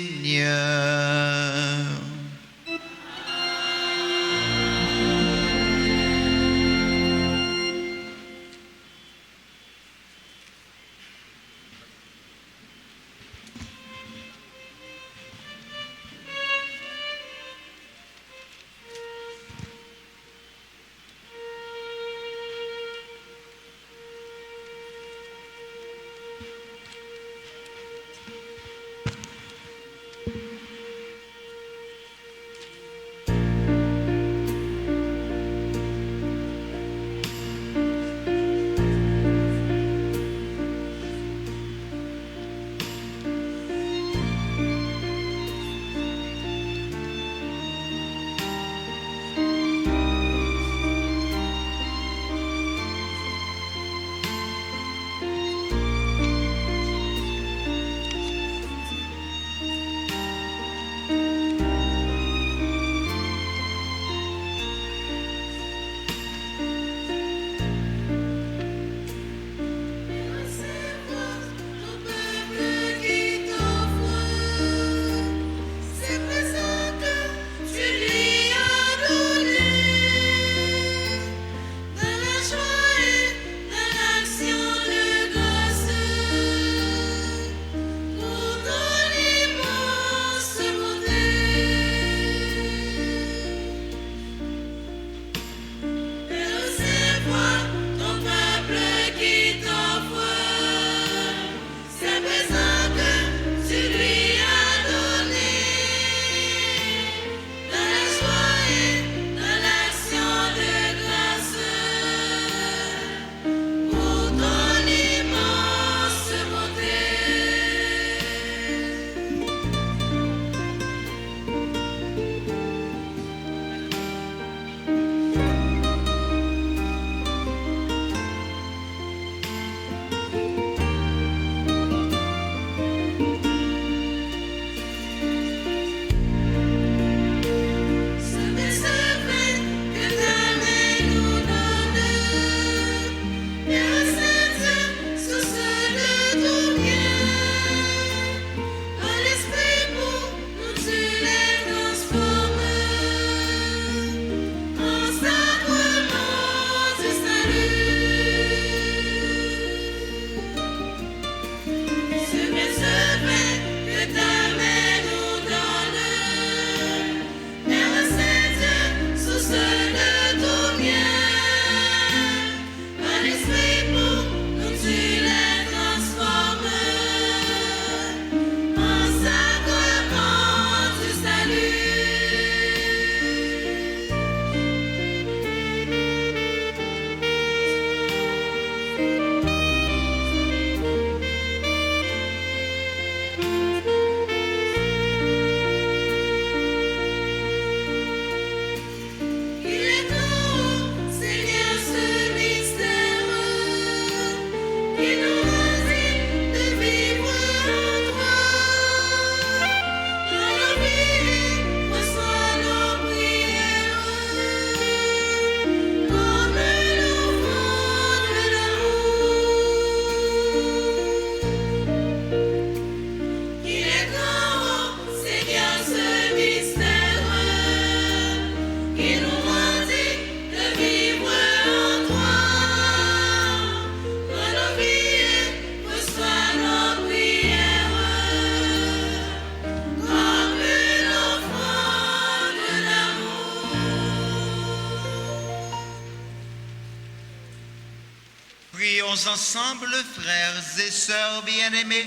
Prions ensemble, frères et sœurs bien-aimés,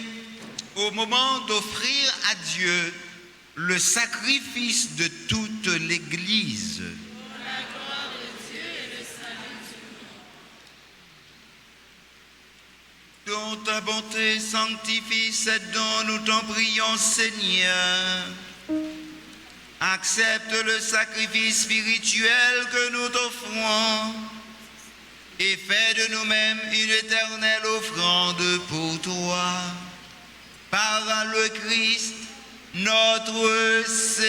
au moment d'offrir à Dieu le sacrifice de toute l'Église. Dont ta bonté sanctifie cette dont nous t'en prions, Seigneur. Accepte le sacrifice spirituel que nous t'offrons et fais de nous-mêmes une éternelle offrande pour toi. Par le Christ, notre Seigneur.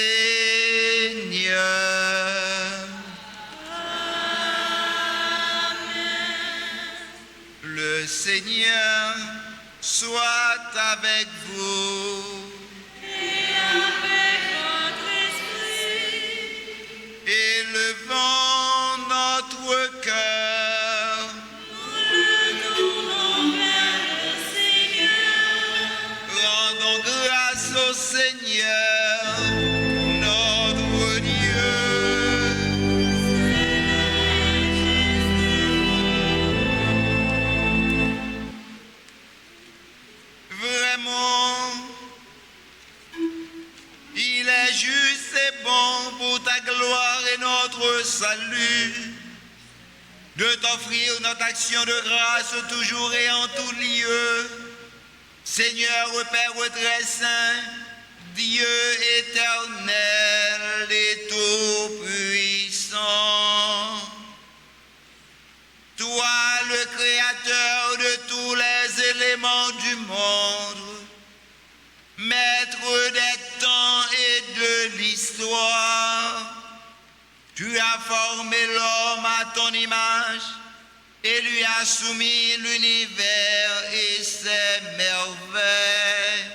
Le Seigneur soit avec vous. Élevons notre cœur. Rendons grâce au Seigneur, notre Dieu. Vraiment, il est juste et bon pour ta gloire et notre salut de t'offrir notre action de grâce toujours et en tout lieu. Seigneur Père très saint, Dieu éternel et tout-puissant, toi le créateur de tous les éléments du monde, maître des temps et de l'histoire, tu as formé l'homme à ton image et lui as soumis l'univers et ses merveilles.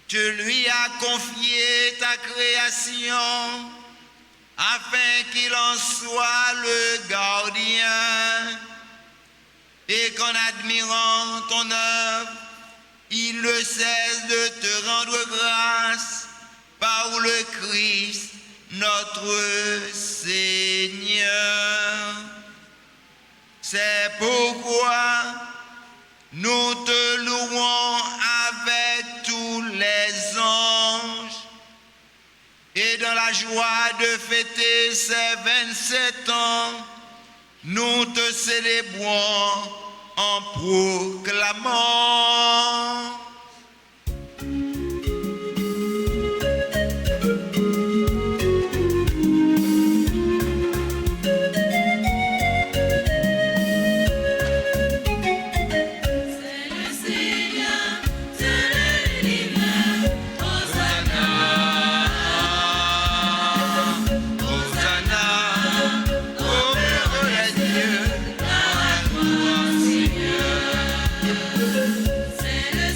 Tu lui as confié ta création afin qu'il en soit le gardien et qu'en admirant ton œuvre, il ne cesse de te rendre grâce par le Christ, notre Seigneur. C'est pourquoi nous te louons avec tous les anges et dans la joie de fêter ces 27 ans, nous te célébrons en proclamant. C'est le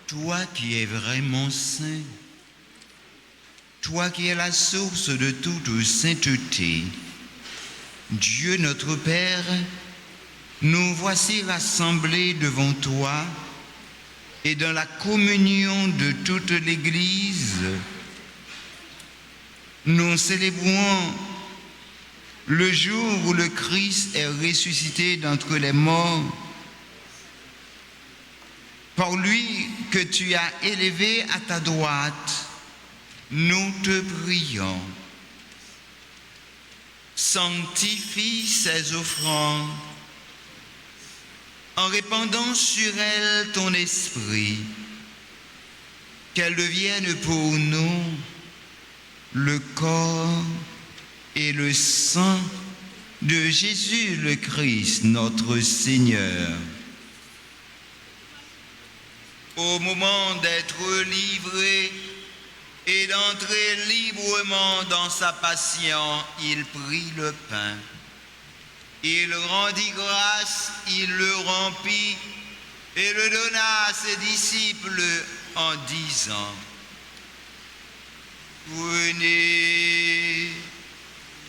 toi qui es vraiment saint, toi qui es la source de toute sainteté, Dieu notre Père, nous voici rassemblés devant toi et dans la communion de toute l'Église, nous célébrons le jour où le Christ est ressuscité d'entre les morts. Par lui que tu as élevé à ta droite, nous te prions. Sanctifie ces offrandes en répandant sur elles ton esprit, qu'elles deviennent pour nous le corps et le sang de Jésus le Christ, notre Seigneur. Au moment d'être livré et d'entrer librement dans sa passion, il prit le pain. Il rendit grâce, il le rompit et le donna à ses disciples en disant: Prenez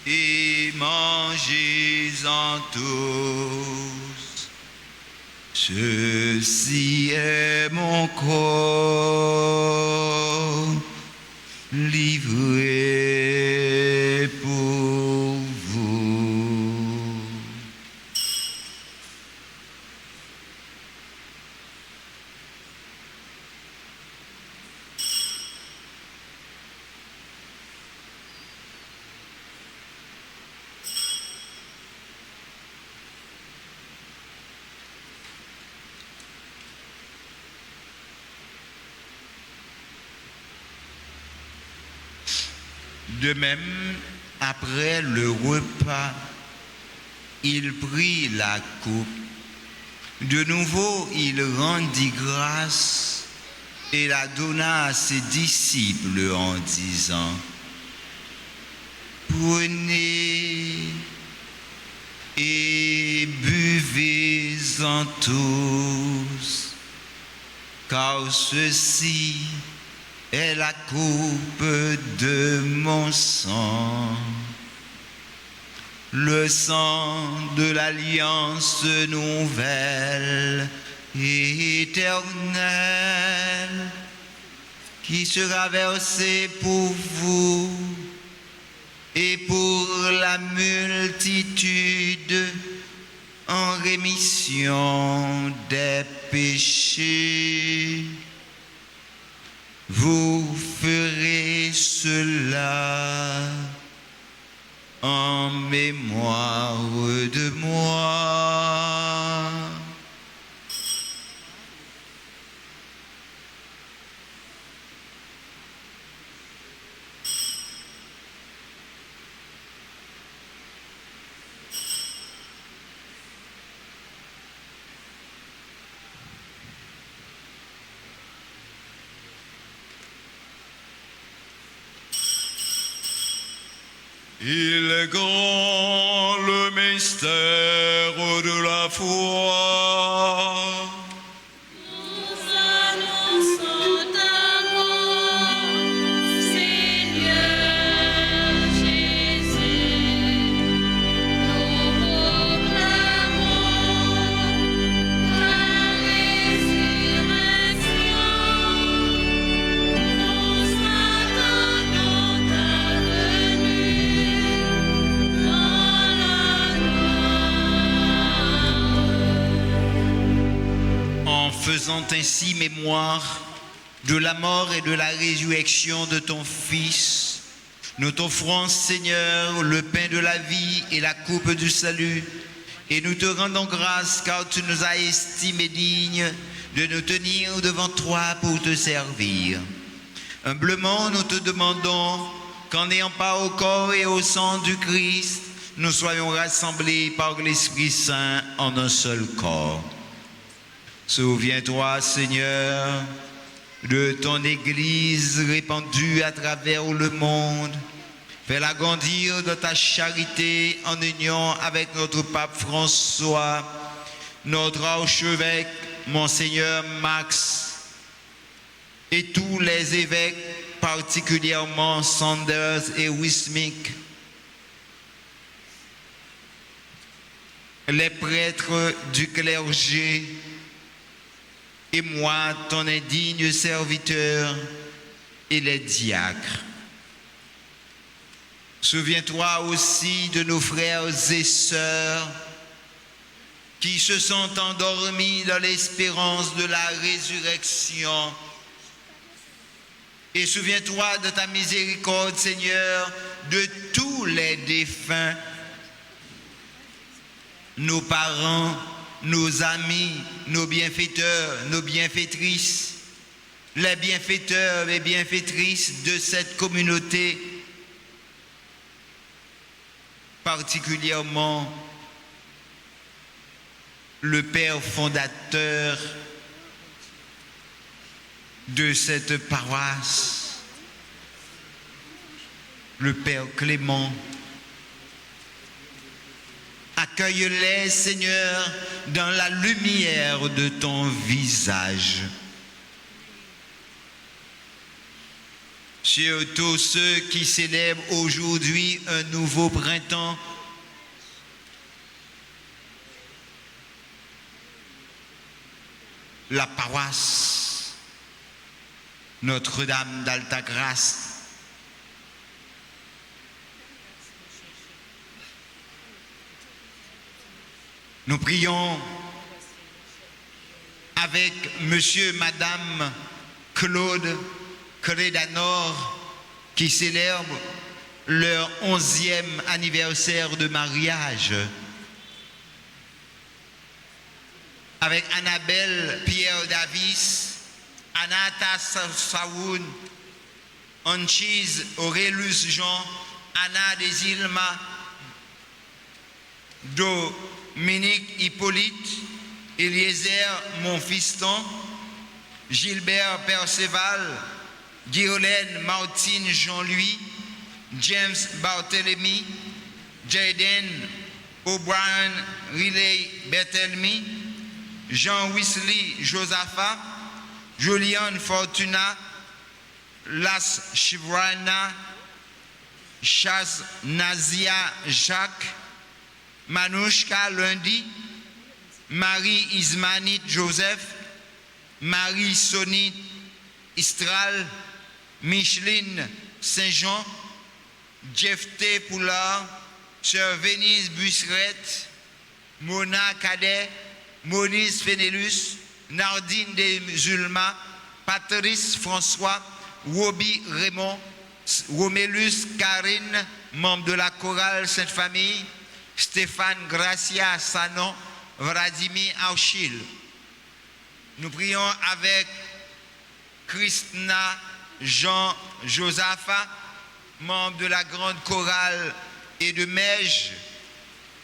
et mangez-en tous. Ceci est mon corps livré pour vous. De même, après le repas, il prit la coupe. De nouveau, il rendit grâce et la donna à ses disciples en disant: Prenez et buvez-en tous, car ceci est la coupe de mon sang, le sang de l'alliance nouvelle et éternelle, qui sera versé pour vous et pour la multitude en rémission des péchés. Vous ferez cela en mémoire de moi. Il est grand le mystère de la foi. Nous annonçons ta mort, Seigneur Jésus. Nous proclamons ta résurrection. Nous attendons ta venue dans la gloire. En faisant ainsi mémoire de la mort et de la résurrection de ton Fils, nous t'offrons, Seigneur, le pain de la vie et la coupe du salut, et nous te rendons grâce car tu nous as estimés dignes de nous tenir devant toi pour te servir. Humblement, nous te demandons qu'en ayant part au corps et au sang du Christ, nous soyons rassemblés par l'Esprit Saint en un seul corps. Souviens-toi, Seigneur, de ton Église répandue à travers le monde. Fais-la grandir de ta charité en union avec notre pape François, notre archevêque, Monseigneur Max, et tous les évêques, particulièrement Sanders et Wismick, les prêtres du clergé et moi, ton indigne serviteur, et les diacres. Souviens-toi aussi de nos frères et sœurs qui se sont endormis dans l'espérance de la résurrection. Et souviens-toi de ta miséricorde, Seigneur, de tous les défunts, nos parents, nos amis, nos bienfaiteurs, nos bienfaitrices, les bienfaiteurs et bienfaitrices de cette communauté, particulièrement le père fondateur de cette paroisse, le père Clément. Accueille-les, Seigneur, dans la lumière de ton visage. Sur tous ceux qui célèbrent aujourd'hui un nouveau printemps, la paroisse Notre-Dame d'Altagrace, nous prions avec monsieur, madame Claude Crédanor qui célèbrent leur 11e anniversaire de mariage, avec Annabelle Pierre Davis, Anata Saoun, Anchise Aurélus Jean, Anna Desilma, Dominique Hippolyte, Eliezer Monfiston, Gilbert Perceval, Guiolaine Martine Jean-Louis, James Barthélemy, Jaden O'Brien Riley Berthelmy, Jean Wesley Josaphat, Julian Fortuna, Las Chivrana, Chas Nazia Jacques, Manouchka Lundi, Marie Ismanit Joseph, Marie Sonit Istral, Micheline Saint-Jean, Jeffté Poulard, Sœur Vénise Busseret, Mona Cadet, Moniz Fénélus, Nardine Desulma, Patrice François, Wobi Raymond, Romélus Karine, membre de la chorale Sainte-Famille, Stéphane Gracia Sanon, Vladimir Archil. Nous prions avec Christina Jean Josaphat, membre de la grande chorale et de Mège,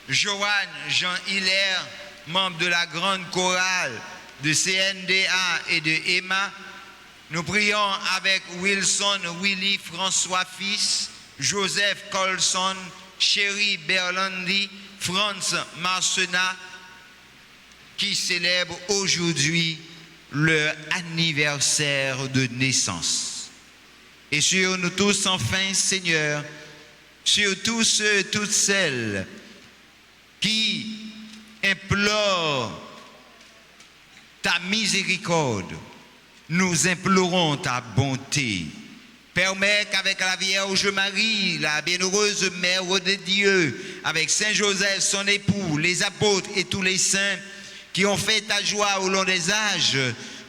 Joanne Jean Hilaire, membre de la grande chorale de CNDA et de Emma. Nous prions avec Wilson Willy François Fils, Joseph Colson, Chéri Berlandi, Franz Marcena, qui célèbrent aujourd'hui leur anniversaire de naissance. Et sur nous tous, enfin, Seigneur, sur tous ceux et toutes celles qui implorent ta miséricorde, nous implorons ta bonté. Permets qu'avec la Vierge Marie, la bienheureuse Mère de Dieu, avec Saint Joseph, son époux, les apôtres et tous les saints qui ont fait ta joie au long des âges,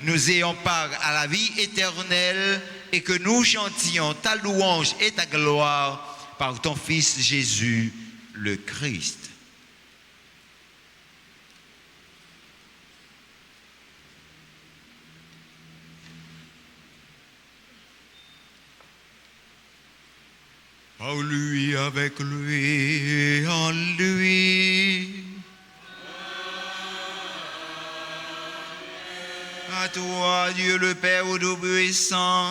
nous ayons part à la vie éternelle et que nous chantions ta louange et ta gloire par ton Fils Jésus, le Christ. Par lui, avec lui, et en lui. À toi, Dieu le Père Tout-Puissant,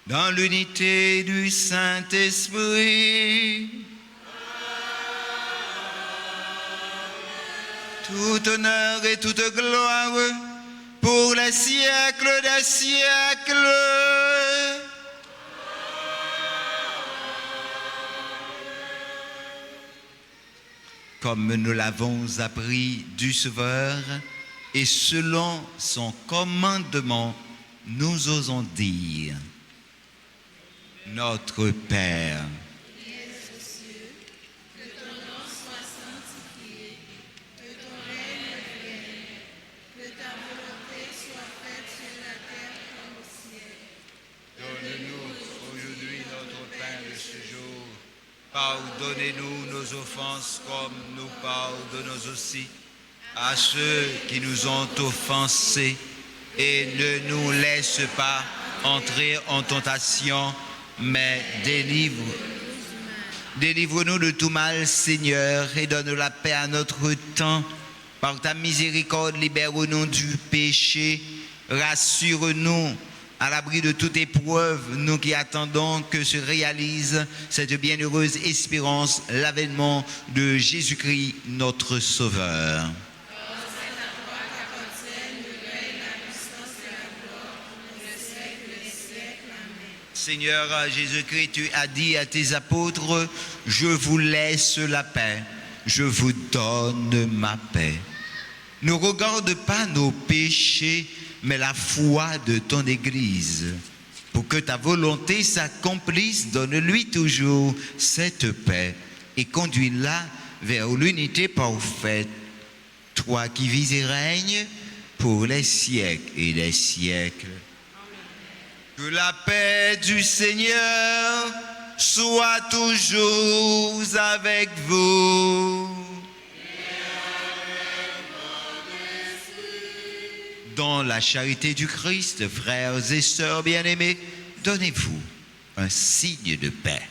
dans l'unité du Saint-Esprit. Tout honneur et toute gloire pour les siècles des siècles. Comme nous l'avons appris du Sauveur, et selon son commandement, nous osons dire: Notre Père, pardonnez-nous nos offenses comme nous pardonnons aussi à ceux qui nous ont offensés, et ne nous laisse pas entrer en tentation, mais délivre-nous de tout mal, Seigneur, et donne la paix à notre temps. Par ta miséricorde, libère-nous du péché, rassure-nous à l'abri de toute épreuve, nous qui attendons que se réalise cette bienheureuse espérance, l'avènement de Jésus-Christ, notre Sauveur. Seigneur Jésus-Christ, tu as dit à tes apôtres: je vous laisse la paix, je vous donne ma paix. Ne regarde pas nos péchés, mais la foi de ton Église. Pour que ta volonté s'accomplisse, donne-lui toujours cette paix et conduis-la vers l'unité parfaite. Toi qui vis et règnes pour les siècles et les siècles. Que la paix du Seigneur soit toujours avec vous. Dans la charité du Christ, frères et sœurs bien-aimés, donnez-vous un signe de paix.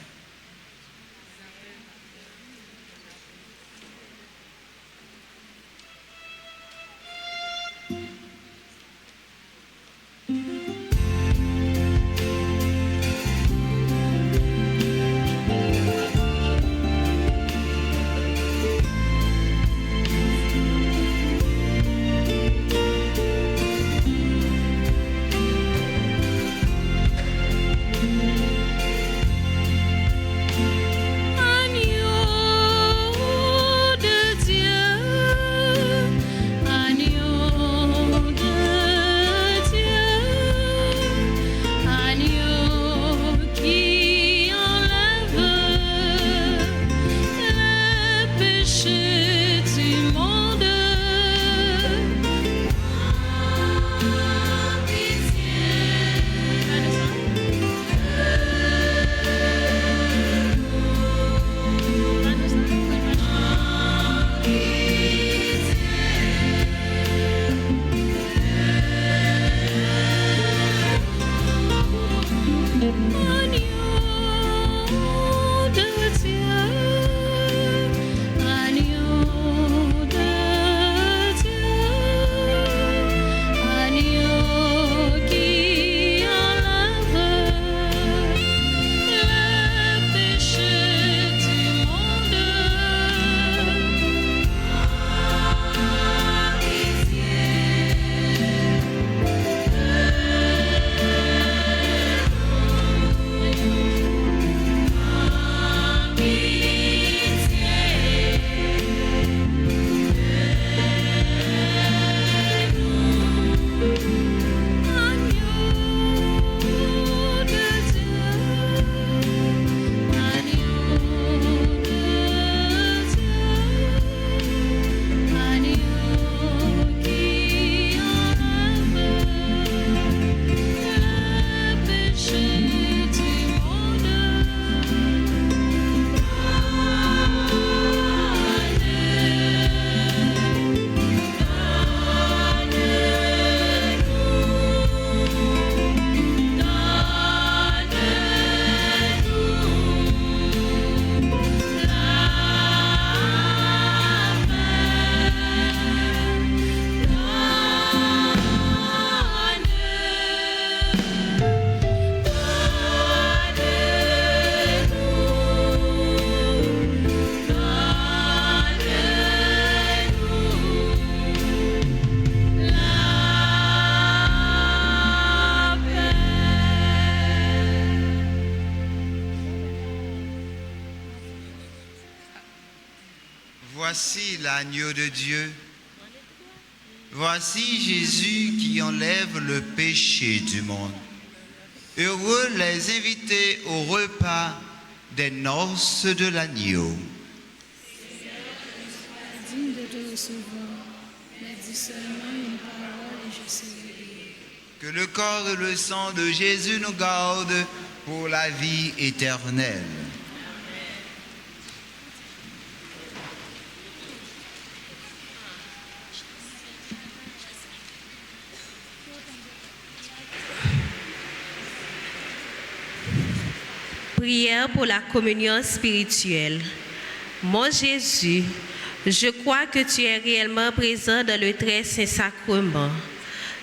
Voici l'agneau de Dieu. Voici Jésus qui enlève le péché du monde. Heureux les invités au repas des noces de l'agneau. Digne de te recevoir, mais dis seulement une parole et je serai guéri. Que le corps et le sang de Jésus nous gardent pour la vie éternelle. Prière pour la communion spirituelle. Mon Jésus, je crois que tu es réellement présent dans le très saint sacrement.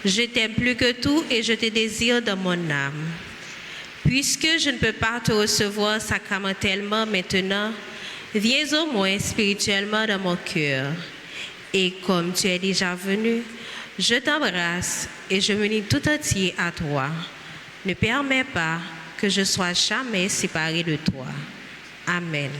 Je t'aime plus que tout et je te désire dans mon âme. Puisque je ne peux pas te recevoir sacramentellement maintenant, viens au moins spirituellement dans mon cœur. Et comme tu es déjà venu, je t'embrasse et je me lie tout entier à toi. Ne permets pas que je sois jamais séparé de toi. Amen.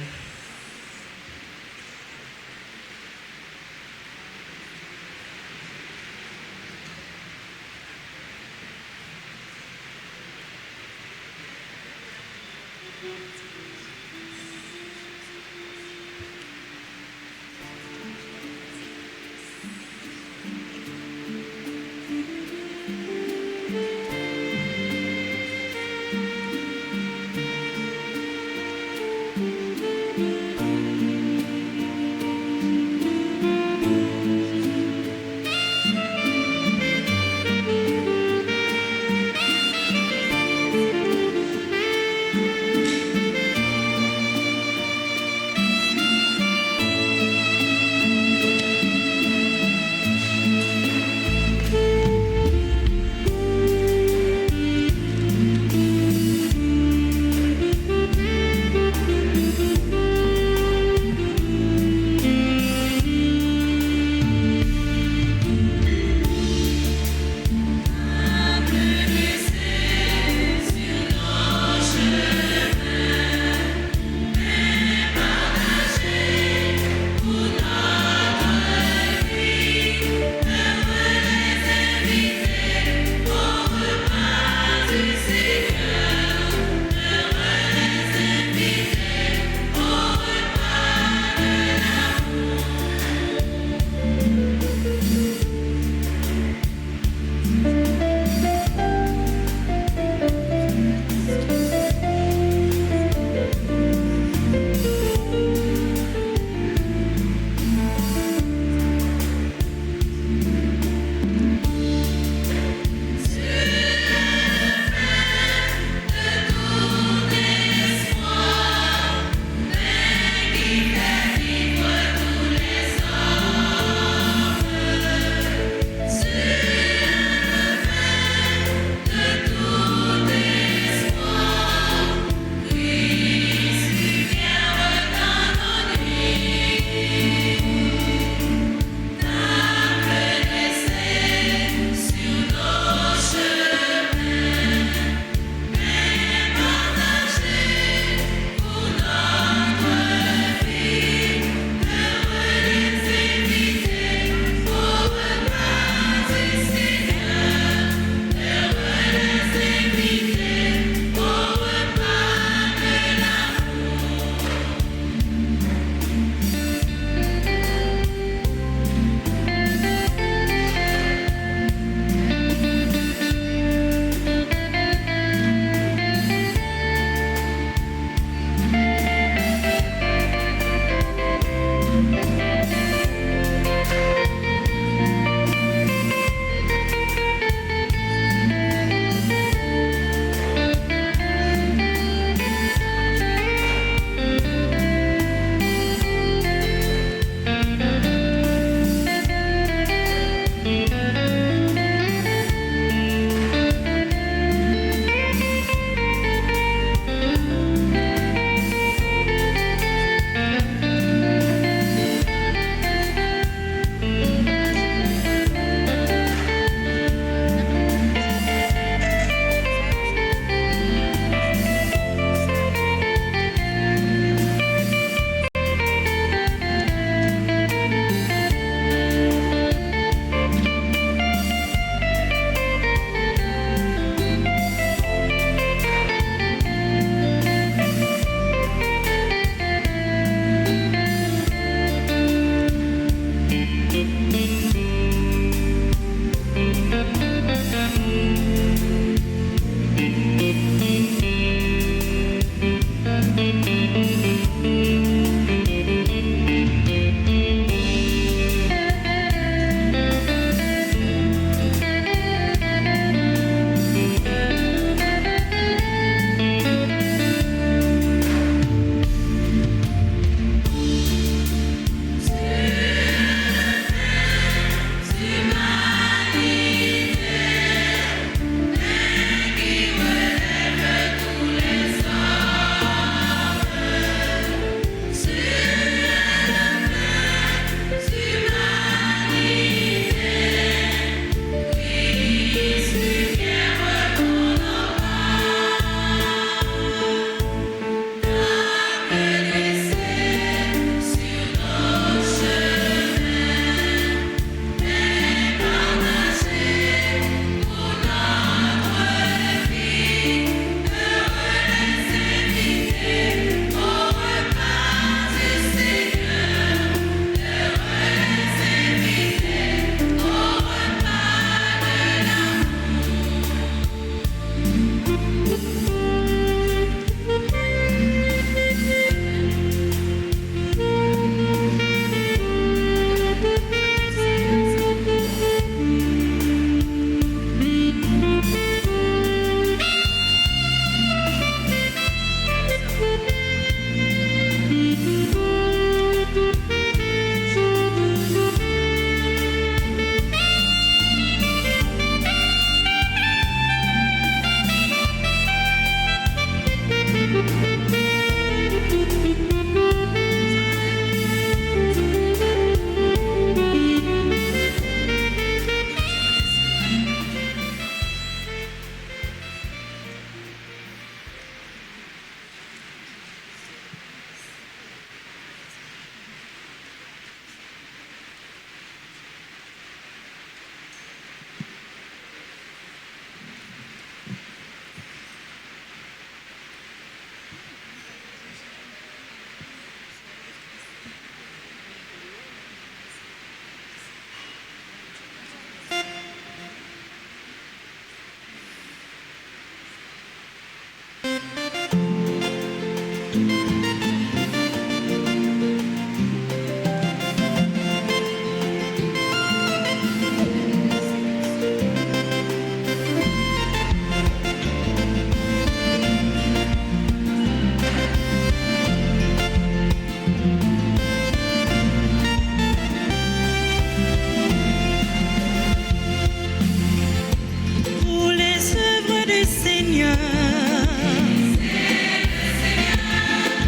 Seigneur.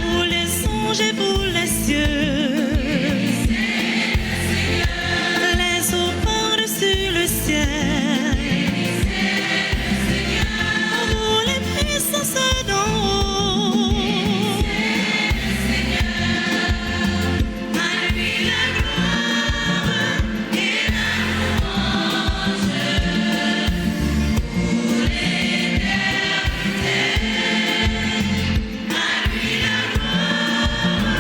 Pour les anges et pour les cieux. Les eaux par-dessus le ciel. Pour les puissances d'en haut. À lui la gloire et la louange pour l'éternité. À lui la gloire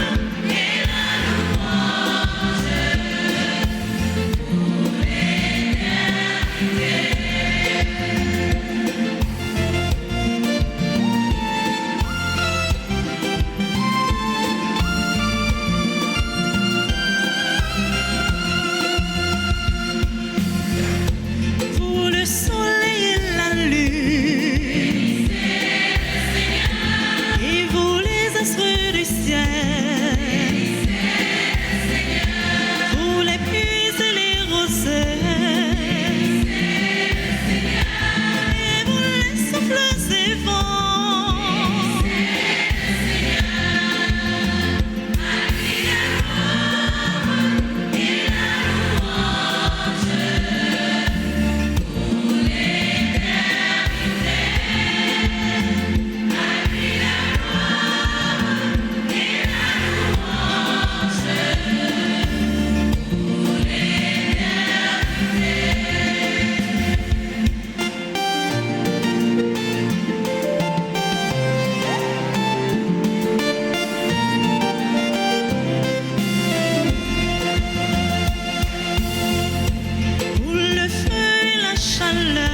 et la louange pour l'éternité. Pour le soleil et la lune, et vous les astres du ciel, pour les pluies et les rosées, et vous les souffles et vents. À lui la gloire et la louange pour l'éternité. À lui la gloire et la louange pour Pour le feu et la chaleur,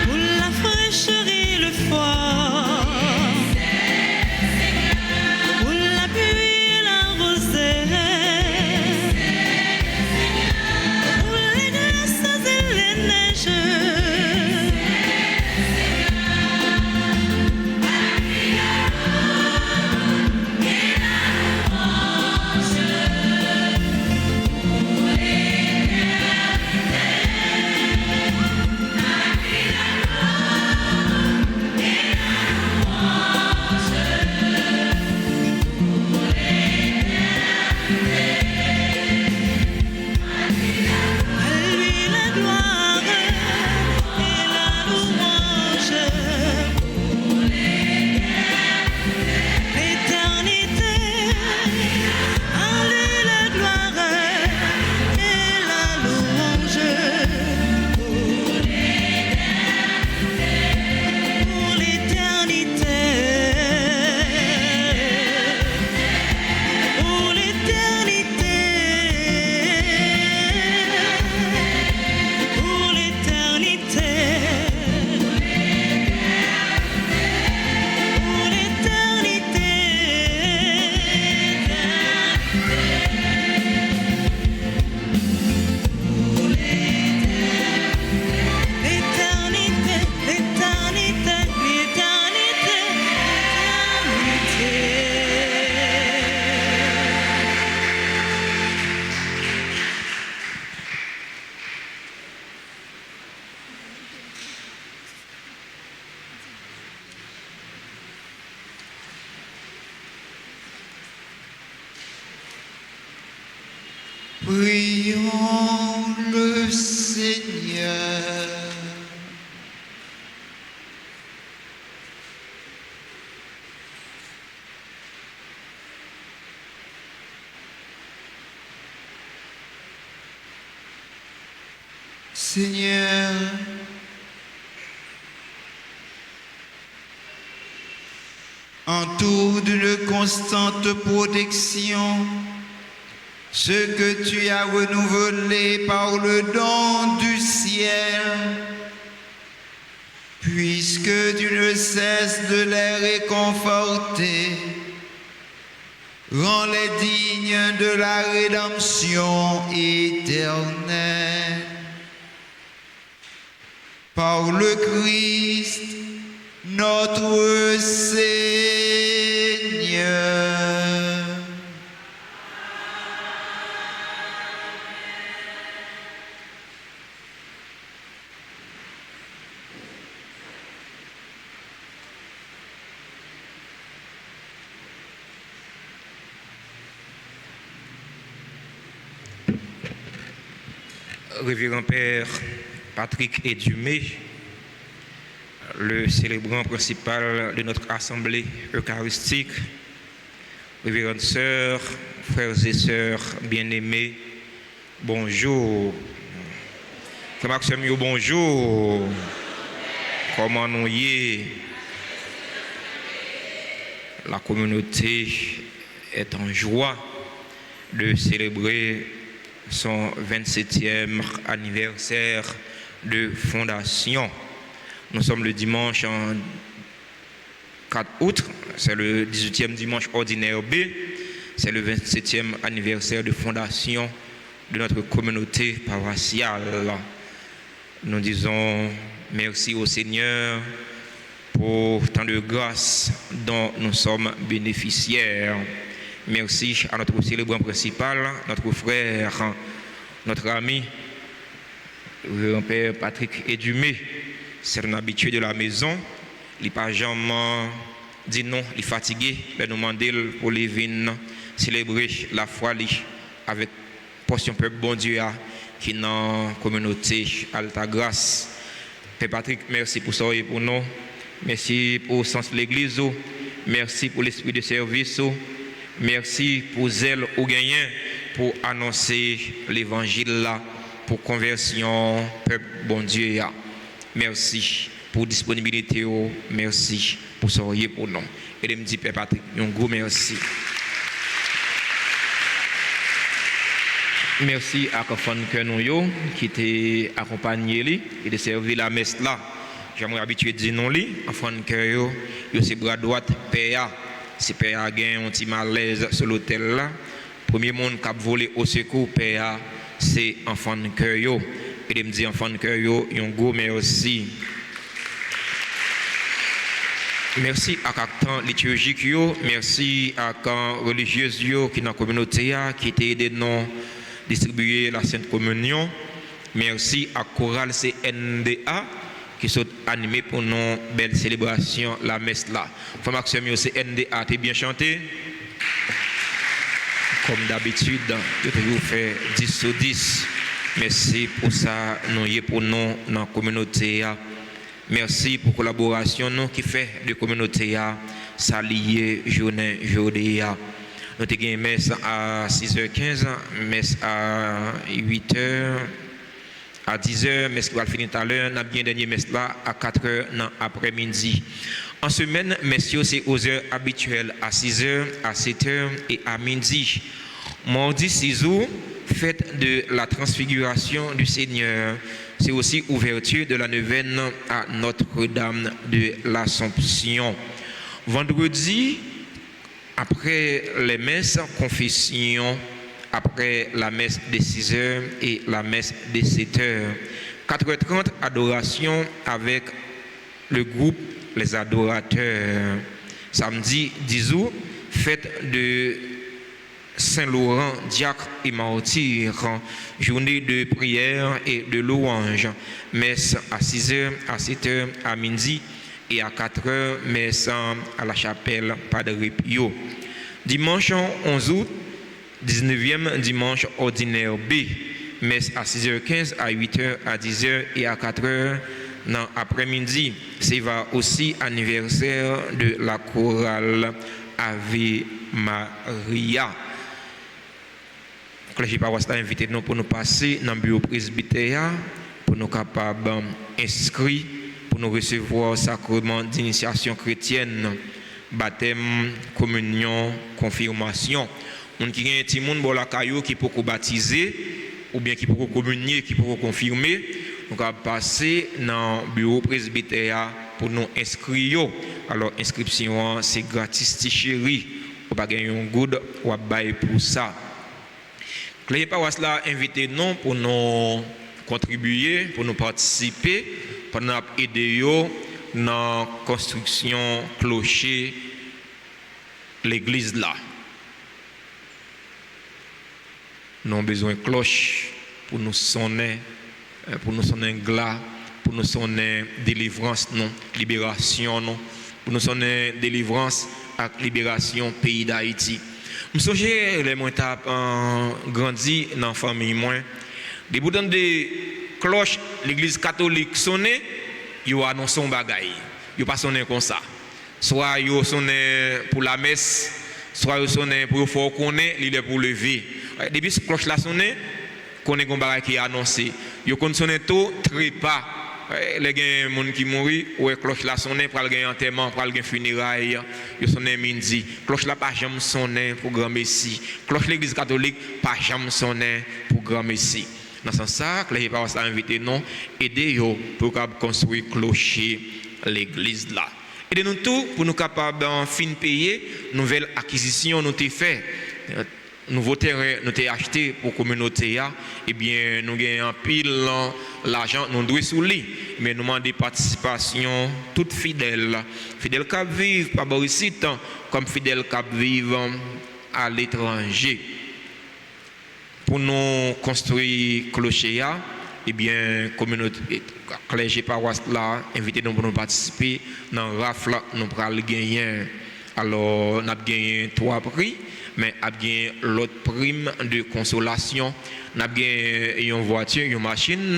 pour la fraîcheur et le froid, pour la pluie et la rosée, pour les glaces et les neiges. À lui la gloire et la louange pour l'éternité. À lui la gloire et la louange pour l'éternité. À lui la gloire et la louange pour l'éternité. À lui la gloire et la louange pour l'éternité. Pour l'éternité. Pour l'éternité. Pour l'éternité. L'éternité, l'éternité, l'éternité. Prions le Seigneur. Seigneur, entoure d'une constante protection ce que tu as renouvelé par le don du ciel, puisque tu ne cesses de les réconforter. Rends-les dignes de la rédemption éternelle. Par le Christ, notre Seigneur. Révérend Père Patrick Edumé, le célébrant principal de notre assemblée eucharistique, révérendes sœurs, frères et sœurs bien-aimés, bonjour. Frère Maxime, bonjour. Comment nous y est? La communauté est en joie de célébrer son 27e anniversaire de fondation. Nous sommes le dimanche 4 août, c'est le 18e dimanche ordinaire B, c'est le 27e anniversaire de fondation de notre communauté paroissiale. Nous disons merci au Seigneur pour tant de grâces dont nous sommes bénéficiaires. Merci à notre célébrant principal, notre frère, notre ami, le Père Patrick Edumé. C'est un habitué de la maison. Il n'a pas jamais dit non, il est fatigué. Il nous demandé pour les venir célébrer la foi avec portion peuple bon Dieu qui est dans la communauté Alta Grâce. Père Patrick, merci pour ça et pour nous. Merci pour le sens de l'église. Merci pour l'esprit de service. Merci pour zèle au gagnant pour annoncer l'évangile là, pour conversion, peuple bon Dieu. Merci pour disponibilité. Merci pour sourire pour nous. Et je me dis, Père Patrick, un gros merci. Merci à Kafan Kenoyo qui t'a accompagné et de servir la messe là. J'aimerais habitué de dire non, enfant de cœur, c'est bras droit, PA. Si PA a gagné un petit malaise sur l'hôtel là, premier monde qui a volé au secours, PA, c'est enfant de cœur. Et de me dire, enfant de cœur, un gros merci. Merci à quand liturgique, merci à quand religieuse qui est dans la communauté, qui t'a aidé à distribuer la Sainte Communion. Merci à Chorale CNDA qui sont animés pour nos belles célébrations, la messe là. Frère Maxime, c'est NDA, tu bien chanté? Comme d'habitude, tu toujours fait 10 sur 10. Merci pour ça, nous y pour nous dans la communauté. Merci pour la collaboration nous qui fait de la communauté s'allier journée aujourd'hui. Nous avons une messe à 6h15, messe à 8h. À 10h, messe qui va finir tout à l'heure, nous avons bien dernier messe là à 4h après-midi. En semaine, messieurs, c'est aux heures habituelles à 6h, à 7h et à midi. Mardi 6 août, fête de la transfiguration du Seigneur. C'est aussi ouverture de la neuvaine à Notre-Dame de l'Assomption. Vendredi, après les messes, confession. Après la messe de 6h et la messe de 7h. 4h30, adoration avec le groupe Les Adorateurs. Samedi 10 août, fête de Saint-Laurent, diacre et martyr. Journée de prière et de louange. Messe à 6h, à 7h, à midi et à 4h, messe à la chapelle Padre Pio. Dimanche 11 août, 19e dimanche ordinaire B, messe à 6h15, à 8h, à 10h et à 4h dans l'après-midi. C'est aussi anniversaire de la chorale Ave Maria. Le clergé paroissial a invité nous pour nous passer dans le bureau presbytère, pour nous capables inscrits, pour nous recevoir le sacrement d'initiation chrétienne, baptême, communion, confirmation. On qui a un petit monde bon la caillou qui peut baptiser ou bien qui peut communier, qui peut confirmer, on va passer dans le bureau presbytère pour nous inscrire. Alors inscription c'est gratis chéri, on pas gagner un good ou bail pour ça. Les paroisses là invité nous pour nous contribuer, pour nous participer, pour nous aider dans la construction clocher l'église là. Nous avons besoin de cloches pour nous sonner glas, pour nous sonner délivrance, non, libération, non, pour nous sonner délivrance et libération pays d'Haïti. Je me souviens, les moins grandi dans la famille, Des boutons de cloche, l'église catholique sonner, yo annonce un bagaille. Yo pas sonner comme ça. Soit yo sonner pour la messe, soit yo sonner pour faire connaître, il est pour lever. Depuis cette cloche là sonner, connaît un bagaille qui est annoncé. Yo connaît sonner tout très pas. Les gens moun qui mouri, ouais cloche là sonner pour le enterrement, pour le funérailles, yo sonner midi. Cloche là pas jamais sonner pour grand messie. Cloche l'église catholique pas jamais sonner pour grand messie. Dans ce sens ça, les paroles sont invité non aider yo pour construire clocher l'église là. Aidez nous tout pour nous capables d'en fin payer nouvelle acquisition nous t'ai fait. Nouveau terrain nous t'ai acheté pour communauté là, et bien nous gagnons pile l'argent nous doit sous lui mais nous demandons participation toute fidèle qui vivent pas Borisite comme fidèles qui vivent à l'étranger pour nous construire clocher là, et bien communauté clergé paroisse là invité nous pour nous participer dans rafle nous pral gagner. Alors, nous avons gagné 3 prix, mais nous avons gagné l'autre prime de consolation. Nous avons gagné une voiture, une machine,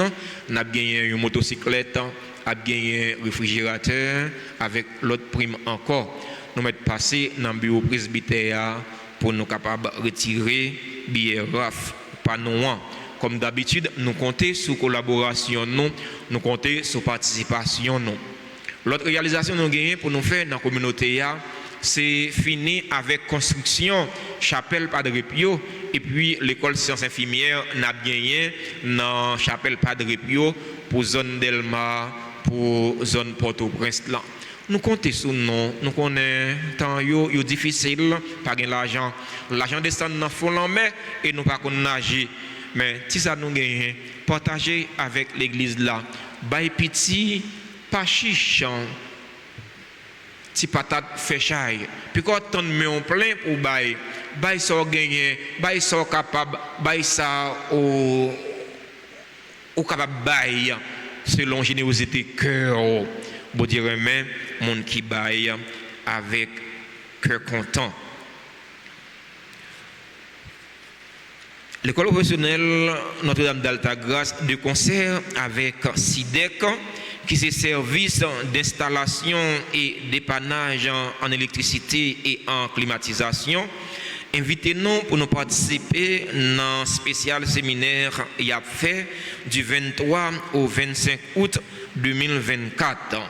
nous avons gagné une motocyclette, nous avons gagné un réfrigérateur, avec l'autre prime encore. Nous mettons passé dans le bureau presbytère pour nous capables de retirer billet RAF, pas nous. Comme d'habitude, nous comptons sur collaboration, nous comptons sur participation. L'autre réalisation que nous avons gagnée pour nous faire dans la communauté, c'est fini avec construction chapelle Padre Pio et puis l'école sciences infirmières n'a gagné dans chapelle Padre Pio pour zone Delma pour zone Port-au-Prince là. Nous comptons sur nous, nous connaissons temps yo difficile pas gain l'argent descend dans fond en mer et nous pas nager mais si ça nous gagne partager avec l'église là bay petit pas chiche si patate fait chaille puis quand on met en plein pour bail ça gagner bail ça capable bail ça au capable bail selon générosité cœur bon dire même monde qui bail avec cœur content. L'école professionnelle Notre-Dame d'Altagrace de concert avec SIDEC qui c'est service d'installation et dépannage en électricité et en climatisation. Invitez-nous pour nous participer dans un spécial séminaire qu'il a fait du 23 au 25 août 2024.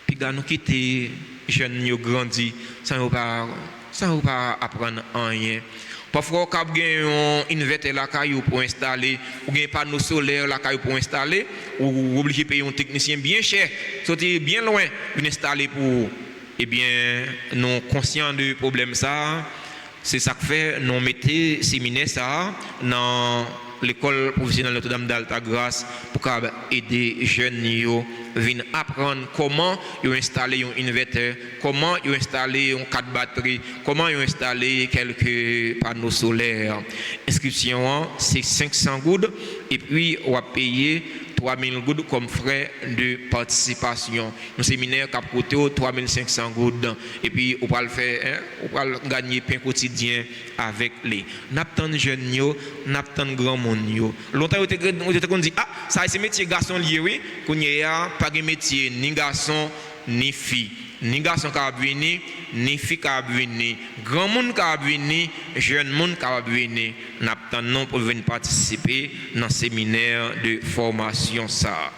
Puis nous quitter jeunes nous grandi sans pas apprendre rien. Parfois, quand vous avez un inverter la caillou pour installer, ou un panneau solaire la caillou pour installer, ou vous obligez de payer un technicien bien cher, sortir bien loin pour installer pour. Eh bien, nous conscients du problème ça, c'est ça que fait, nous mettons séminaire ça dans l'école professionnelle Notre-Dame d'Altagrace pour aider les jeunes à venir apprendre comment installer un inverteur, comment installer un 4 batteries, comment installer quelques panneaux solaires. Inscription, c'est 500 goudes et puis on va payer 3000 goudes comme frais de participation. Un séminaire qui a coûté 3500 goudes et puis on va le faire, on va gagner pain quotidien avec les. N'attend jeunes, n'attend grand monde. Longtemps on dit ah ça c'est métier garçon lié oui, qu'on y a pas de métier ni garçon ni fille. Ni garçon qui a venir, ni fille qui a venir, grand monde qui a venir, jeune monde qui a venir, n'attendons pour venir participer dans le séminaire de formation ça.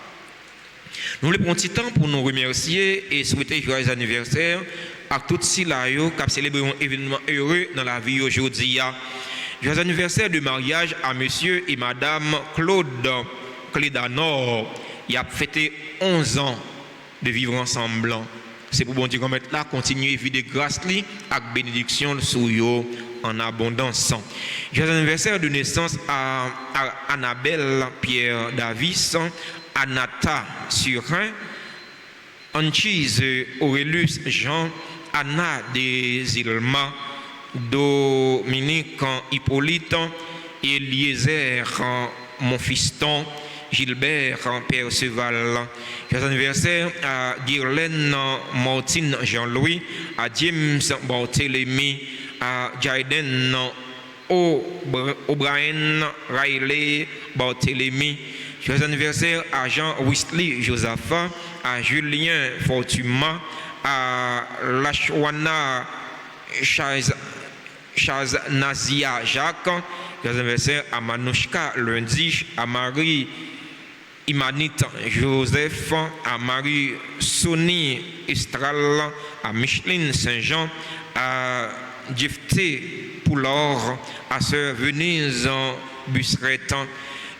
Nous voulons prendre un petit temps pour nous remercier et souhaiter joyeux anniversaire à tous ceux qui ont célébré un événement heureux dans la vie aujourd'hui. Joyeux anniversaire de mariage à monsieur et madame Claude Clédanor. Il a fêté 11 ans de vivre ensemble. C'est pour bon Dieu qu'on mette là, continuer à vivre de grâce avec bénédiction sur eux en abondance. Joyeux anniversaire de naissance à Annabelle Pierre Davis, Anata Surin, Anchise Aurélus Jean, Anna Desilma, Dominique Hippolyte, Eliezer Monfiston, Gilbert Perceval. Joyeux anniversaire à Guirlaine Martine Jean-Louis, à James Barthélemy, à Jaden O'Brien Riley Barthélemy. Joyeux anniversaire à Jean Wesley Josaphat, à Julien Fortuma, à Lashwana Nazia Jacques. Joyeux anniversaire à Manouchka Lundi, à Marie Imanit Joseph, à Marie Sony Estral, à Micheline Saint-Jean, à Jefté Poulor, à Sœur Venise Busseret.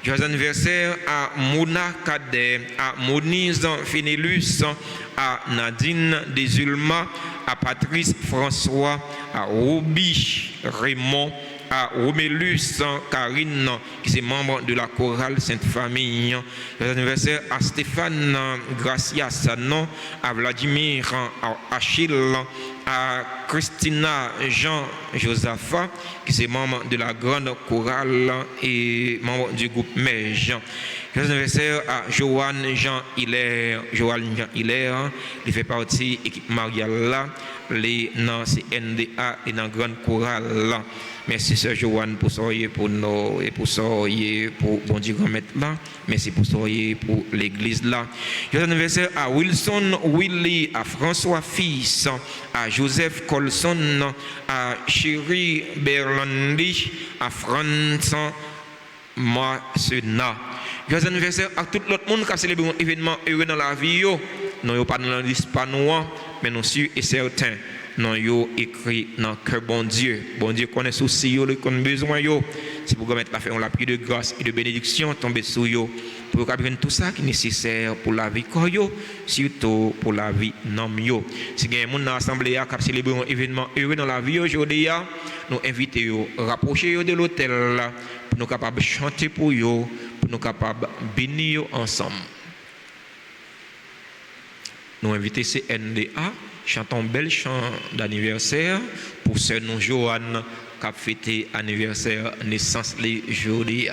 Joyeux anniversaire à Mona Kader, à Monize Finélus, à Nadine Desulma, à Patrice François, à Roby Raymond, à Romélus Karine, qui est membre de la chorale Sainte-Famille. Joyeux anniversaire à Stéphane Gracia Sanon, à Vladimir Achille, à Christina Jean Josaphat, qui est membre de la grande chorale et membre du groupe Mège. Joyeux anniversaire à Joanne Jean Hilaire. Joanne Jean Hilaire, il fait partie de l'équipe Mariala, les dans CNDA et dans la grande chorale. Merci Sœur Joanne pour soyez pour nous et pour soyez pour bon Dieu grand maître là. Merci pour soyez pour l'église là. Joyeux anniversaire à Wilson Willy, à François Fils, à Joseph Colson, à Chéri Berlandi, à France Massena. Joyeux anniversaire à tout l'autre monde qui a célébré un événement heureux dans la vie. Nous n'avons pas dans la liste pas noire, mais nous sommes certains. Nous avons écrit dans le cœur bon Dieu. Bon Dieu connaît souci, il connaît besoin. C'est pour mettre la faire la pluie de grâce et de bénédiction tomber sur eux. Pour que tout ça qui est nécessaire pour la vie, surtout pour la vie non mieux. Si il y a des gens dans l'assemblée qui a célébré un événement heureux dans la vie aujourd'hui, nous invitons à rapprocher de l'hôtel pour nous capables de chanter pour eux, pour nous capables de bénir ensemble. Nous invitons CNDA, chantons un bel chant d'anniversaire pour sœur nous Joanne qui a fêté anniversaire naissance les aujourd'hui.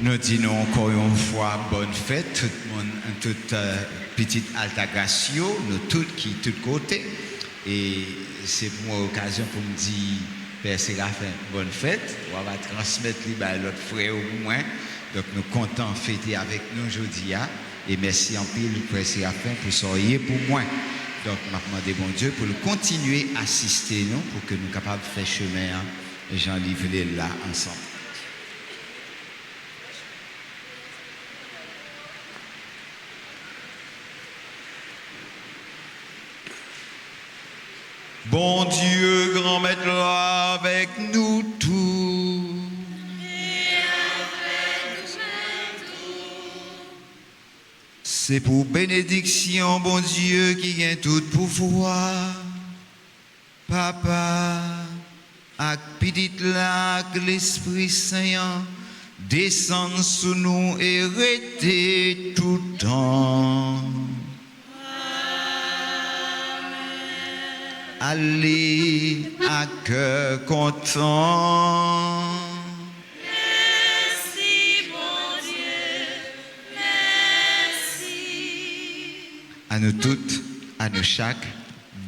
Nous disons encore une fois bonne fête, tout le monde, toute petite Altagracio, nous tous qui tous côtés. Et c'est pour moi l'occasion pour me dire, Père Séraphin, bonne fête. On va transmettre l'autre frère au moins. Donc nous comptons fêter avec nous aujourd'hui. Et merci en pile, Père Séraphin, pour soyez pour moi. Donc, je demande bon Dieu pour continuer à assister nous, pour que nous soyons capables de faire chemin. Et j'en livre là ensemble. Bon Dieu, grand maître, avec nous tous. C'est pour bénédiction, bon Dieu, qui gagne tout pouvoir. Papa, avec petit là, avec l'Esprit Saint, descend sous nous et restez tout le temps. Allez à cœur content. Merci, bon Dieu, merci. À nous toutes, à nous chaque,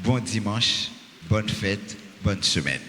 bon dimanche, bonne fête, bonne semaine.